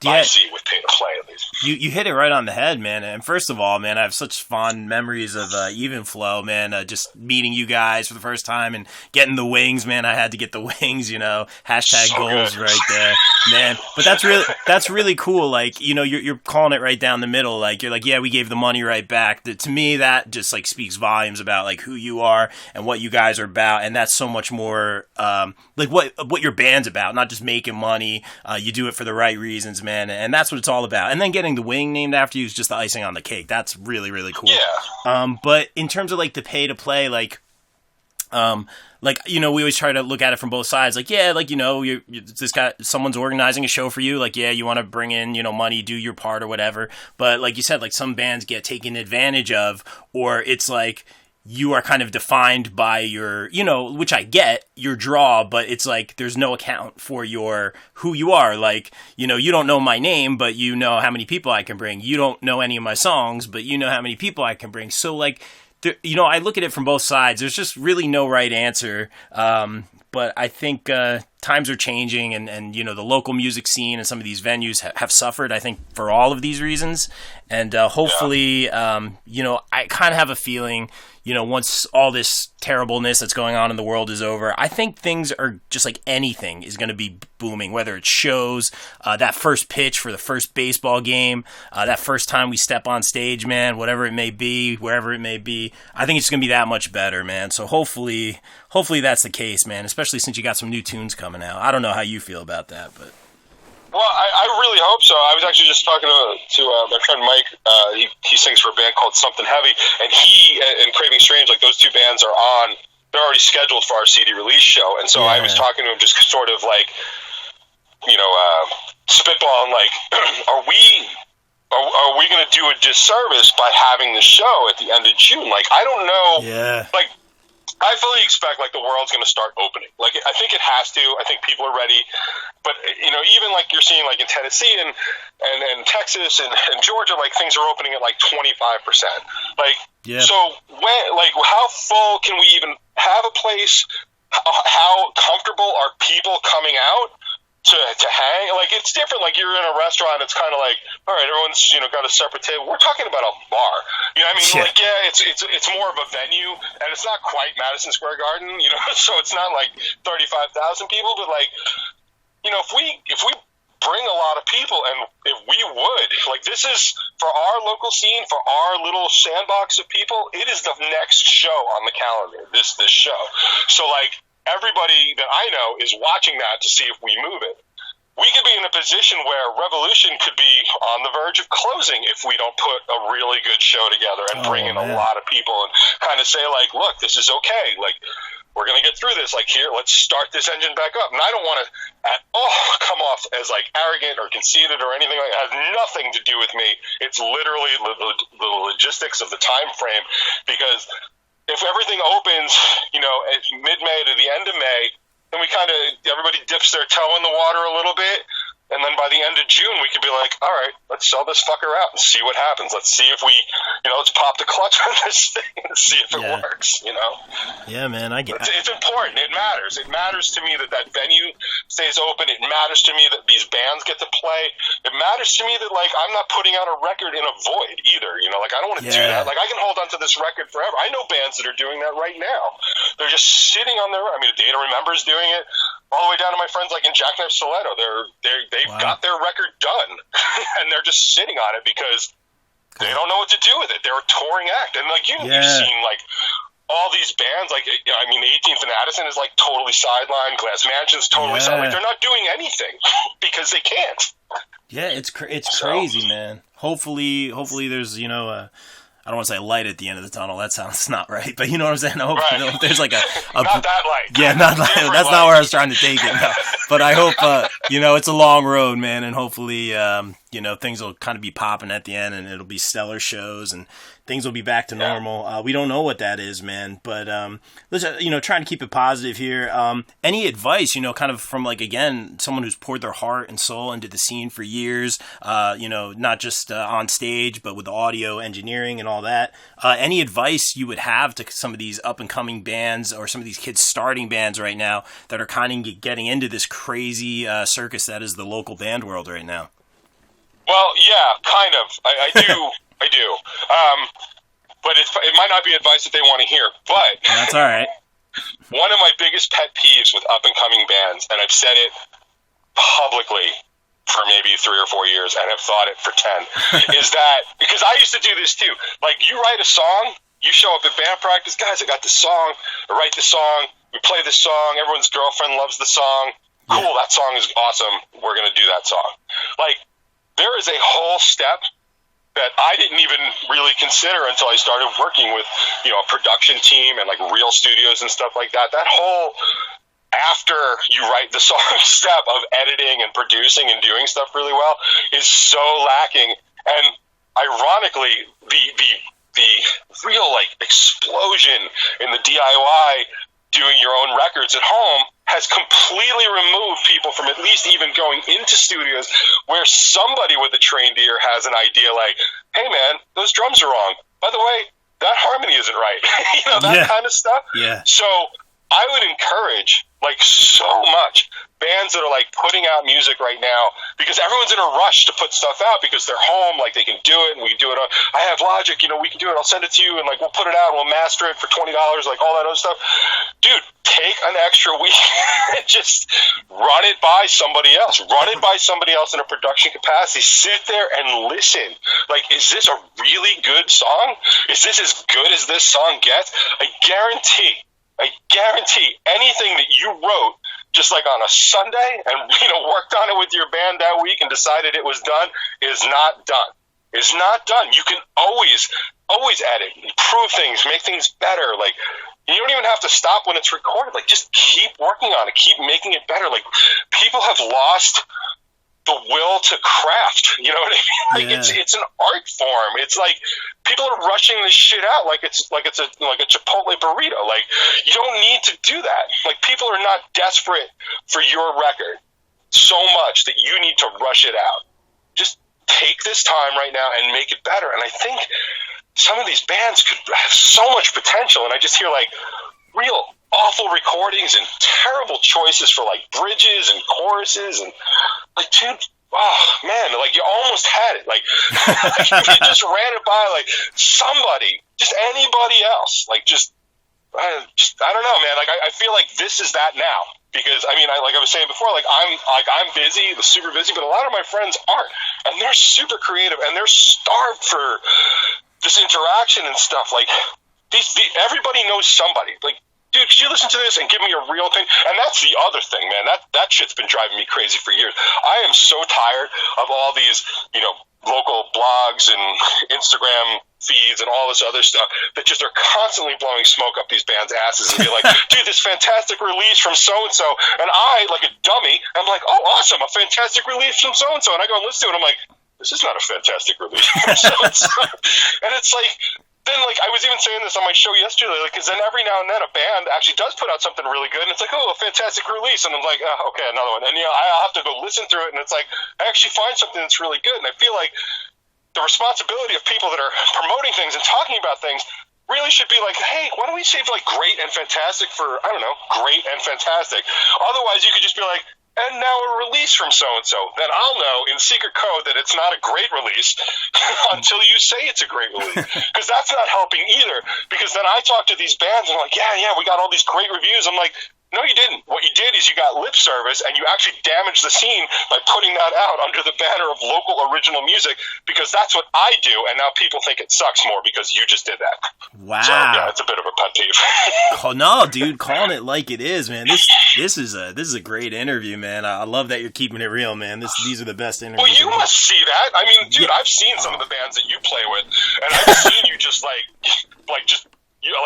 I see with pay to play, at least. You hit it right on the head, man. And first of all, man, I have such fond memories of Even Flow, man. Just meeting you guys for the first time and getting the wings, man. I had to get the wings, hashtag so goals good. Right there, man. But that's really cool. Like, you're calling it right down the middle. Like, you're like, yeah, we gave the money right back. To me, that just like speaks volumes about like who you are and what you guys are about. And that's so much more like what your band's about, not just making money. You do it for the right reasons, man. And that's what it's all about. And then getting the wing named after you is just the icing on the cake. That's really, really cool. Yeah. But in terms of like the pay to play, we always try to look at it from both sides. Like, yeah, like, this guy, someone's organizing a show for you. Like, yeah, you want to bring in, money, do your part or whatever. But like you said, like some bands get taken advantage of, or it's like, you are kind of defined by your, which I get, your draw, but it's like there's no account for who you are. Like, you don't know my name, but you know how many people I can bring. You don't know any of my songs, but you know how many people I can bring. So, like, I look at it from both sides. There's just really no right answer. But I think times are changing, and the local music scene and some of these venues have suffered, I think, for all of these reasons. And hopefully, I kind of have a feeling, once all this terribleness that's going on in the world is over, I think things are just like anything is going to be booming, whether it's shows, that first pitch for the first baseball game, that first time we step on stage, man, whatever it may be, wherever it may be, I think it's going to be that much better, man. So hopefully that's the case, man, especially since you got some new tunes coming out. I don't know how you feel about that, but... Well, I really hope so. I was actually just talking to my friend Mike. He sings for a band called Something Heavy, and he and Craving Strange, like those 2 bands are on they're already scheduled for our CD release show. And so I was talking to him just sort of like, spitballing, like, are we going to do a disservice by having the show at the end of June? Like, I don't know. Yeah. Like, I fully expect, like, the world's going to start opening. Like, I think it has to. I think people are ready. But, even like you're seeing, like, in Tennessee and Texas and Georgia, like, things are opening at, like, 25%. Like, so when, like, how full can we even have a place? How comfortable are people coming out to hang? Like, it's different. Like, you're in a restaurant, it's kind of like, all right, everyone's got a separate table. We're talking about a bar. Like, it's more of a venue, and it's not quite Madison Square Garden, so it's not like 35,000 people, but like, if we bring a lot of people, and if we would, like, this is for our local scene, for our little sandbox of people, it is the next show on the calendar, this show. So, like, everybody that I know is watching that to see if we move it. We could be in a position where Revolution could be on the verge of closing if we don't put a really good show together and bring in a lot of people and kind of say, like, look, this is okay. Like, we're going to get through this. Like, here, let's start this engine back up. And I don't want to at all come off as, like, arrogant or conceited or anything like that. It has nothing to do with me. It's literally the logistics of the time frame, because if everything opens, at mid-May to the end of May, then everybody dips their toe in the water a little bit, and then by the end of June, we could be like, all right, let's sell this fucker out and see what happens. Let's see if we, let's pop the clutch on this thing and see if it works, Yeah, man, I get it. It's important. It matters. It matters to me that venue stays open. It matters to me that these bands get to play. It matters to me that, like, I'm not putting out a record in a void either, like, I don't want to do that. Like, I can hold on to this record forever. I know bands that are doing that right now. They're just sitting on their, Data Remembers doing it, all the way down to my friends like in Jackknife Stiletto. They've got their record done, and they're just sitting on it because they don't know what to do with it. They're a touring act, and like you've seen like all these bands, like 18th and Addison is like totally sidelined. Glass Mansion's totally sidelined. They're not doing anything because they can't. Yeah, it's crazy, man. Hopefully there's I don't want to say light at the end of the tunnel. That sounds not right, but you know what I'm saying. I hope there's like a not that light. Yeah, not light. That's light. Not where I was trying to take it. No. But I hope it's a long road, man, and hopefully things will kind of be popping at the end, and it'll be stellar shows, and things will be back to normal. We don't know what that is, man, but let's trying to keep it positive here. Any advice, kind of from like again someone who's poured their heart and soul into the scene for years, not just on stage, but with the audio engineering and all that. Any advice you would have to some of these up and coming bands or some of these kids starting bands right now that are kind of getting into this crazy circus that is the local band world right now? Well, yeah, kind of. I do. I do. But it might not be advice that they want to hear. But that's all right. One of my biggest pet peeves with up and coming bands, and I've said it publicly for maybe 3 or 4 years, and have thought it for 10, is that because I used to do this too. Like, you write a song, you show up at band practice, guys, I got the song. I write the song. We play the song. Everyone's girlfriend loves the song. Cool, that song is awesome. We're gonna do that song. Like, there is a whole step that I didn't even really consider until I started working with, a production team and like real studios and stuff like that. That whole after you write the song step of editing and producing and doing stuff really well is so lacking. And ironically, the real like explosion in the DIY doing your own records at home has completely removed people from at least even going into studios where somebody with a trained ear has an idea like, hey man, those drums are wrong. By the way, that harmony isn't right. That kind of stuff. Yeah. So I would encourage, like, so much bands that are like putting out music right now, because everyone's in a rush to put stuff out because they're home, like they can do it, and we can do it. I have Logic, we can do it. I'll send it to you, and like we'll put it out, and we'll master it for $20, like all that other stuff. Dude, take an extra week and just run it by somebody else. Run it by somebody else in a production capacity. Sit there and listen. Like, is this a really good song? Is this as good as this song gets? I guarantee anything that you wrote just like on a Sunday and worked on it with your band that week and decided it was done is not done. Is not done. You can always edit, improve things, make things better. Like, you don't even have have to stop when it's recorded. Like, just keep working on it. Keep making it better. Like, people have lost the will to craft. You know what I mean? Like, it's an art form. It's like people are rushing this shit out like it's a Chipotle burrito. Like, you don't need to do that. Like, people are not desperate for your record so much that you need to rush it out. Just take this time right now and make it better. And I think some of these bands could have so much potential, and I just hear like real awful recordings and terrible choices for like bridges and choruses, and like, dude, oh man, like you almost had it. Like, you just ran it by like somebody, just anybody else. Like, I don't know, man. Like, I feel like this is that now, because I mean, like I was saying before, like I'm busy, super busy, but a lot of my friends aren't, and they're super creative and they're starved for this interaction and stuff. Like, everybody knows somebody. Like, dude, could you listen to this and give me a real opinion? And that's the other thing, man. That shit's been driving me crazy for years. I am so tired of all these, you know, local blogs and Instagram feeds and all this other stuff that just are constantly blowing smoke up these bands' asses and be like, dude, this fantastic release from so-and-so. And I, like a dummy, I'm like, oh, awesome, a fantastic release from so-and-so. And I go and listen to it, and I'm like, this is not a fantastic release from so-and-so. And it's like, then, like, I was even saying this on my show yesterday, like, because then every now and then a band actually does put out something really good, and it's like, oh, a fantastic release, and I'm like, oh, okay, another one. And, you know, I'll have to go listen through it, and it's like, I actually find something that's really good, and I feel like the responsibility of people that are promoting things and talking about things really should be like, hey, why don't we save, like, great and fantastic for, I don't know, great and fantastic. Otherwise, you could just be like, and now a release from so-and-so. Then I'll know in secret code that it's not a great release until you say it's a great release. Because that's not helping either. Because then I talk to these bands and I'm like, yeah, we got all these great reviews. I'm like, no, you didn't. What you did is you got lip service, and you actually damaged the scene by putting that out under the banner of local original music, because that's what I do, and now people think it sucks more because you just did that. Wow. So, yeah, it's a bit of a pet peeve. Oh, no, dude, calling it like it is, man. This is a great interview, man. I love that you're keeping it real, man. These are the best interviews. Well, you must see that. I mean, dude, I've seen some of the bands that you play with, and I've seen you just you know,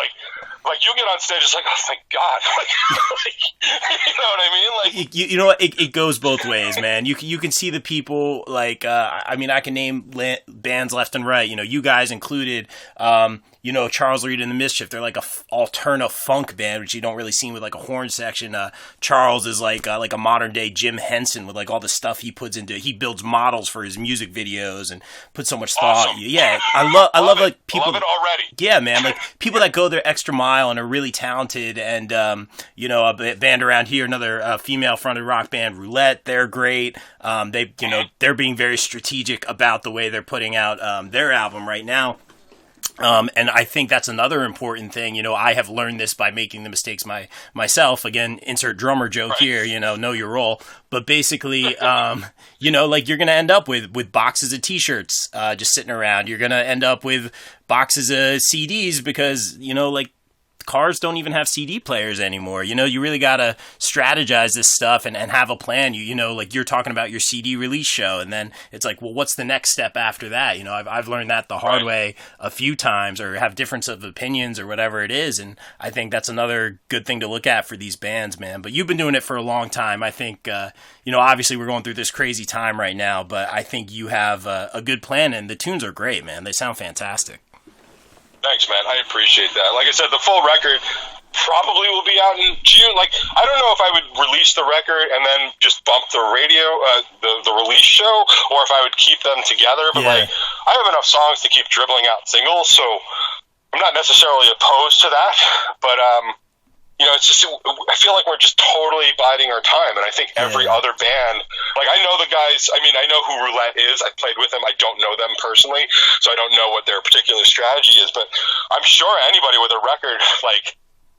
like you'll get on stage, it's like, oh, thank God. You know what I mean? Like, you know what? It goes both ways, man. You can see the people, like, I mean, I can name bands left and right, you know, you guys included, you know, Charles Reed and the Mischief. They're like a alternative funk band, which you don't really see with like a horn section. Charles is like a modern day Jim Henson with like all the stuff he puts into. He builds models for his music videos and puts so much thought. Awesome. Yeah, I love like people. Love it already. Yeah, man, like people that go their extra mile and are really talented. And you know, a band around here, another female fronted rock band, Roulette. They're great. They're being very strategic about the way they're putting out their album right now. And I think that's another important thing. You know, I have learned this by making the mistakes myself. Again, insert drummer joke here, you know your role. But basically, you know, like you're going to end up with boxes of T-shirts just sitting around. You're going to end up with boxes of CDs because, you know, like, cars don't even have CD players anymore. You know, you really got to strategize this stuff and have a plan. You know, like you're talking about your CD release show, and then it's like, well, what's the next step after that? You know, I've learned that the hard way a few times, or have difference of opinions or whatever it is. And I think that's another good thing to look at for these bands, man. But you've been doing it for a long time. I think, you know, obviously we're going through this crazy time right now, but I think you have a good plan, and the tunes are great, man. They sound fantastic. Thanks, man. I appreciate that. Like I said, the full record probably will be out in June. Like, I don't know if I would release the record and then just bump the radio, the release show, or if I would keep them together. But like, I have enough songs to keep dribbling out singles, so I'm not necessarily opposed to that. But you know, it's just, I feel like we're just totally biding our time. And I think every other band, like, I know the guys, I mean, I know who Roulette is. I played with them. I don't know them personally, so I don't know what their particular strategy is. But I'm sure anybody with a record, like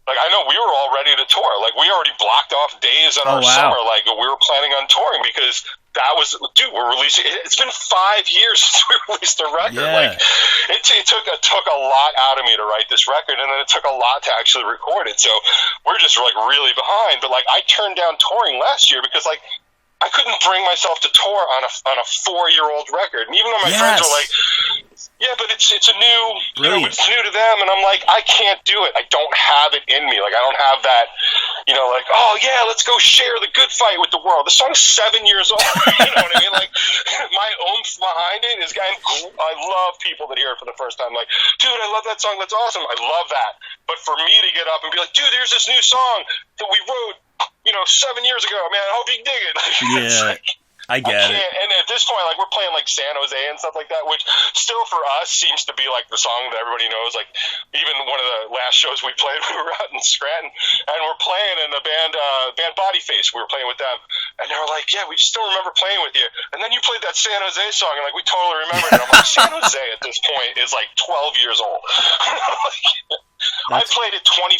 I know we were all ready to tour. Like, we already blocked off days in our summer. Like, we were planning on touring because that was, dude, we're releasing, it's been 5 years since we released the record. Like, it took a lot out of me to write this record, and then it took a lot to actually record it. So we're just like really behind. But like, I turned down touring last year because, like, I couldn't bring myself to tour on a 4-year-old record. And even though my friends are like, yeah, but it's a new, it's new to them. And I'm like, I can't do it. I don't have it in me. Like, I don't have that, like, oh yeah, let's go share the good fight with the world. The song's 7 years old. You know what I mean? Like, my oomph behind it is, I love people that hear it for the first time. Like, dude, I love that song. That's awesome. I love that. But for me to get up and be like, dude, there's this new song that we wrote, 7 years ago, man, I hope you dig it. Yeah, I get it. And at this point, like, we're playing, like, San Jose and stuff like that, which still for us seems to be, like, the song that everybody knows. Like, even one of the last shows we played, we were out in Scranton, and we're playing in the band Bodyface. We were playing with them, and they were like, yeah, we still remember playing with you. And then you played that San Jose song, and, like, we totally remember it. And I'm like, San Jose at this point is, like, 12 years old. I've played it 25,000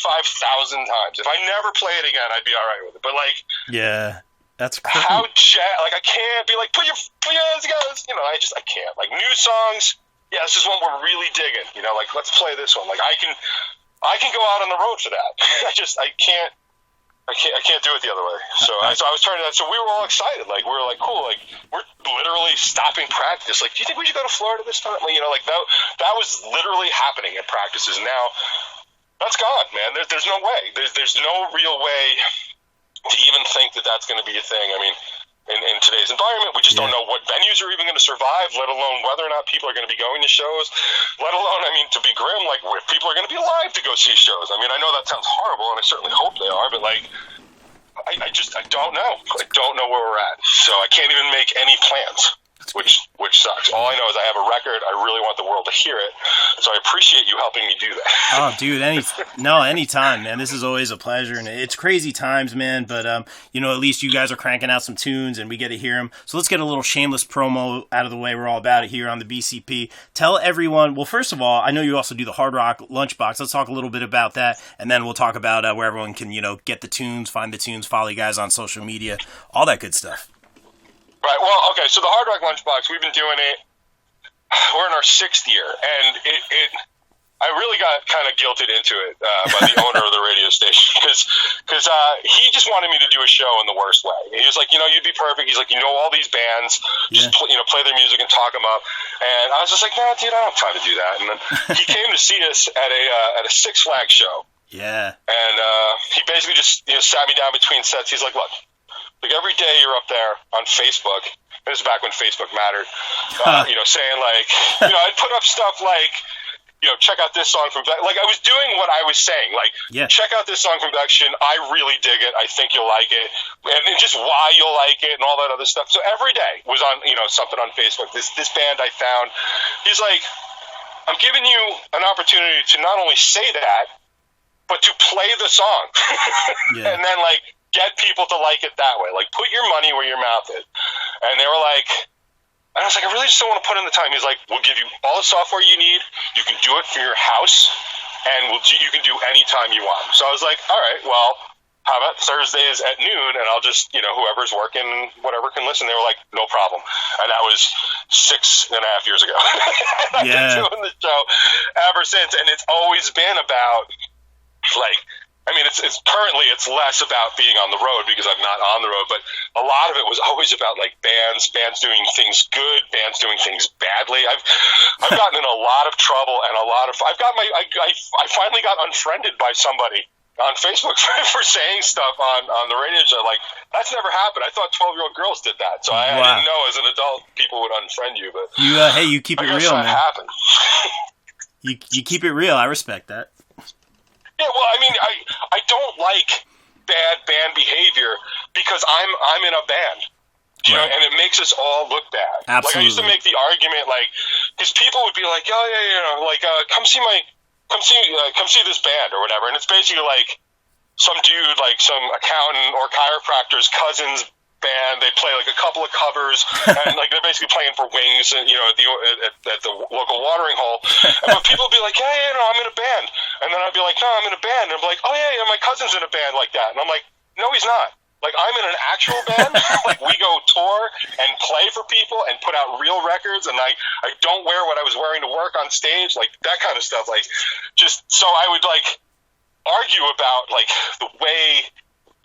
times. If I never play it again, I'd be all right with it. But, like... Yeah. That's crazy. I can't be like, put your hands together. I can't. Like, new songs, yeah, this is one we're really digging. Like, let's play this one. Like, I can go out on the road for that. I can't do it the other way. So I was turning that. So we were all excited. Like, we were like, cool. Like, we're literally stopping practice. Like, do you think we should go to Florida this time? Like, that was literally happening at practices. Now that's gone, man. There's no way. There's no real way to even think that that's going to be a thing. I mean, in today's environment, we just don't know what venues are even going to survive, let alone whether or not people are going to be going to shows, let alone, to be grim, like, if people are going to be alive to go see shows. I mean, I know that sounds horrible, and I certainly hope they are, but, like, I don't know. I don't know where we're at. So I can't even make any plans, which sucks. All I know is I have a record. I really want the world to hear it. So I appreciate you helping me do that. Oh, dude, anytime, man. This is always a pleasure, and it's crazy times, man. But at least you guys are cranking out some tunes, and we get to hear them. So let's get a little shameless promo out of the way. We're all about it here on the BCP. Tell everyone. Well, first of all, I know you also do the Hard Rock Lunchbox. Let's talk a little bit about that, and then we'll talk about where everyone can get the tunes, find the tunes, follow you guys on social media, all that good stuff. Right. Well, okay. So the Hard Rock Lunchbox, we've been doing it. We're in our 6th year, and I really got kind of guilted into it by the owner of the radio station because he just wanted me to do a show in the worst way. He was like, you'd be perfect. He's like, all these bands, just play their music and talk them up. And I was just like, no, dude, I don't have time to do that. And then he came to see us at a Six Flags show. Yeah. And he basically just sat me down between sets. He's like, look. Like, every day you're up there on Facebook, this is back when Facebook mattered, saying, like, I'd put up stuff like, check out this song from, like, I was doing what I was saying, like, check out this song from Vection, I really dig it, I think you'll like it, and just why you'll like it, and all that other stuff. So every day was on, something on Facebook. This band I found, he's like, I'm giving you an opportunity to not only say that, but to play the song. And then, like, get people to like it that way. Like, put your money where your mouth is. And they were like, and I was like, I really just don't want to put in the time. He's like, we'll give you all the software you need. You can do it from your house, and you can do any time you want. So I was like, all right, well, how about Thursdays at noon, and I'll just, whoever's working, whatever can listen. They were like, no problem. And that was 6.5 years ago. I've been doing the show ever since, and it's always been about, like, it's currently less about being on the road because I'm not on the road, but a lot of it was always about, like, bands doing things good, bands doing things badly. I've gotten in a lot of trouble and I finally got unfriended by somebody on Facebook for saying stuff on the radio show. Like, that's never happened. I thought 12-year-old girls did that, so I didn't know as an adult people would unfriend you. But you keep it real, man. You keep it real. I respect that. Yeah, well, I don't like bad band behavior because I'm in a band, and it makes us all look bad. Absolutely. Like, I used to make the argument, like, because people would be like, oh yeah, come see this band or whatever, and it's basically like some dude, like some accountant or chiropractor's cousin's band. They play like a couple of covers, and like they're basically playing for Wings, and at the local watering hole. But people would be like, I'm in a band, and then I'd be like, no, I'm in a band, and I'm like, oh yeah, my cousin's in a band like that, and I'm like, no, he's not. Like, I'm in an actual band. Like, we go tour and play for people and put out real records, and I don't wear what I was wearing to work on stage, like that kind of stuff. Like, just so I would like argue about like the way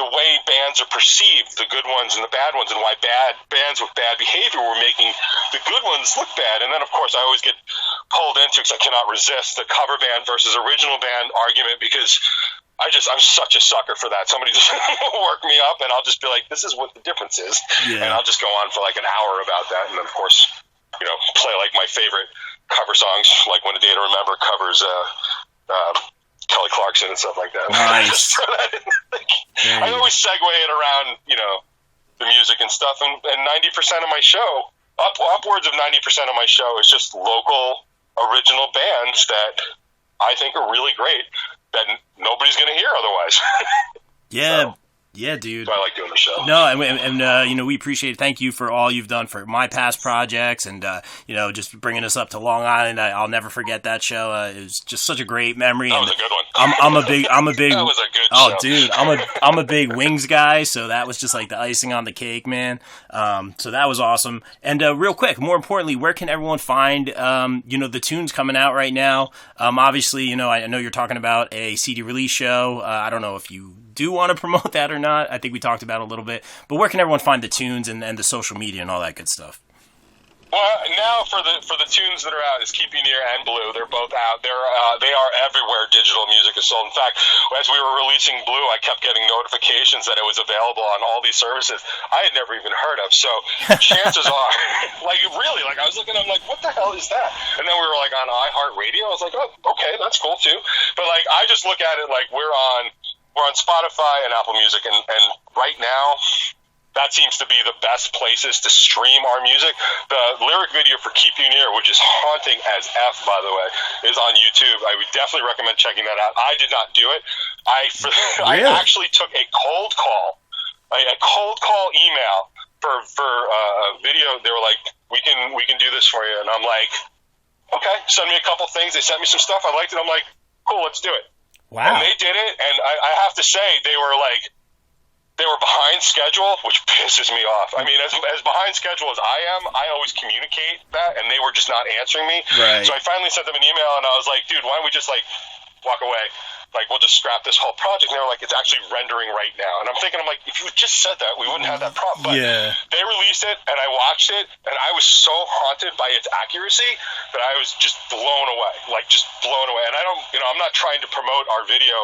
the way bands are perceived, the good ones and the bad ones, and why bad bands with bad behavior were making the good ones look bad. And then, of course, I always get pulled into, because I cannot resist, the cover band versus original band argument, because I'm such a sucker for that. Somebody just work me up, and I'll just be like, this is what the difference is. Yeah. And I'll just go on for like an hour about that. And then, of course, play like my favorite cover songs, like When a Day to Remember covers Kelly Clarkson and stuff like that. Nice. I always segue it around, the music and stuff. And 90% of my show, upwards of 90% of my show is just local original bands that I think are really great that nobody's going to hear otherwise. Yeah. Yeah, dude. So I like doing the show. No, and we appreciate it. Thank you for all you've done for my past projects, and just bringing us up to Long Island. I'll never forget that show. It was just such a great memory. That was a good one. I'm a big. That was a good show. Oh, dude, I'm a big Wings guy, so that was just like the icing on the cake, man. So that was awesome. And real quick, more importantly, where can everyone find the tunes coming out right now? Obviously, I know you're talking about a CD release show. I don't know if you do want to promote that or not. I think we talked about it a little bit, but where can everyone find the tunes and the social media and all that good stuff? Well, now for the tunes that are out is Keep You Near and Blue. They're both out. They are everywhere digital music is sold. In fact, as we were releasing Blue, I kept getting notifications that it was available on all these services I had never even heard of. So chances are, I was looking, I'm like, what the hell is that? And then we were like on iHeartRadio. I was like, oh, okay, that's cool too. But I just look at it like we're on Spotify and Apple Music, and right now, that seems to be the best places to stream our music. The lyric video for Keep You Near, which is haunting as F, by the way, is on YouTube. I would definitely recommend checking that out. I did not do it. I actually took a cold call email for a video. They were like, we can do this for you. And I'm like, okay, send me a couple things. They sent me some stuff. I liked it. I'm like, cool, let's do it. Wow. And they did it, and I have to say, they were behind schedule, which pisses me off. I mean, as behind schedule as I am, I always communicate that, and they were just not answering me. Right. So I finally sent them an email, and I was like, dude, why don't we just, walk away? We'll just scrap this whole project. And they were like, it's actually rendering right now. And I'm thinking, if you just said that, we wouldn't have that problem. But they released it, and I watched it, and I was so haunted by its accuracy that I was just blown away. And I don't, I'm not trying to promote our video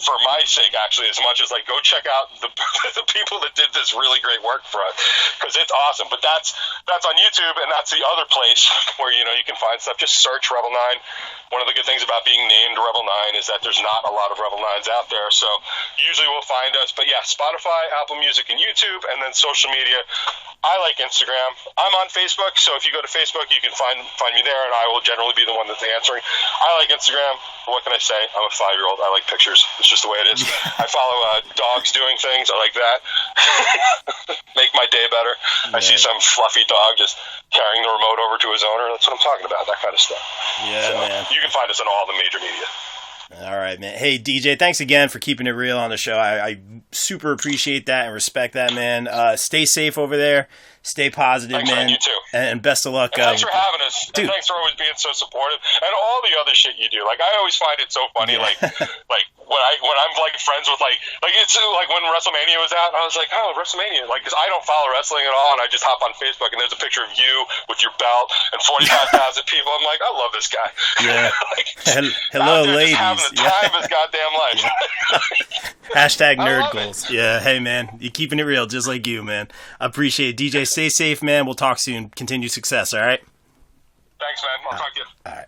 for my sake, actually, as much as go check out the people that did this really great work for us, because it's awesome. But that's on YouTube, and that's the other place where you can find stuff. Just search Revel 9. One of the good things about being named Revel 9 is that there's not a lot of Revel 9s out there, so usually we'll find us. But yeah, Spotify, Apple Music, and YouTube, and then social media. I like Instagram. I'm on Facebook, so if you go to Facebook, you can find me there, and I will generally be the one that's answering. I like Instagram. What can I say? I'm a 5-year-old. I like pictures. It's just the way it is. I follow dogs doing things. I like that. Make my day better. I see some fluffy dog just carrying the remote over to his owner. That's what I'm talking about, that kind of stuff. Yeah, so, man. You can find us on all the major media. All right, man. Hey, DJ, thanks again for keeping it real on the show. I super appreciate that and respect that, man. Stay safe over there. Stay positive, man. You too. And best of luck. And thanks for having us. Dude. And thanks for always being so supportive. And all the other shit you do. I always find it so funny. When I'm friends with it's when WrestleMania was out, I was like, oh, WrestleMania. Because I don't follow wrestling at all, and I just hop on Facebook, and there's a picture of you with your belt and 45,000 people. I'm like, I love this guy. Yeah. Hello, ladies. Just having the time of his goddamn life. Hashtag nerd goals. Yeah. Hey, man. You're keeping it real, just like you, man. I appreciate it. DJ, stay safe, man. We'll talk soon. Continued success, all right? Thanks, man. I'll talk to you. All right.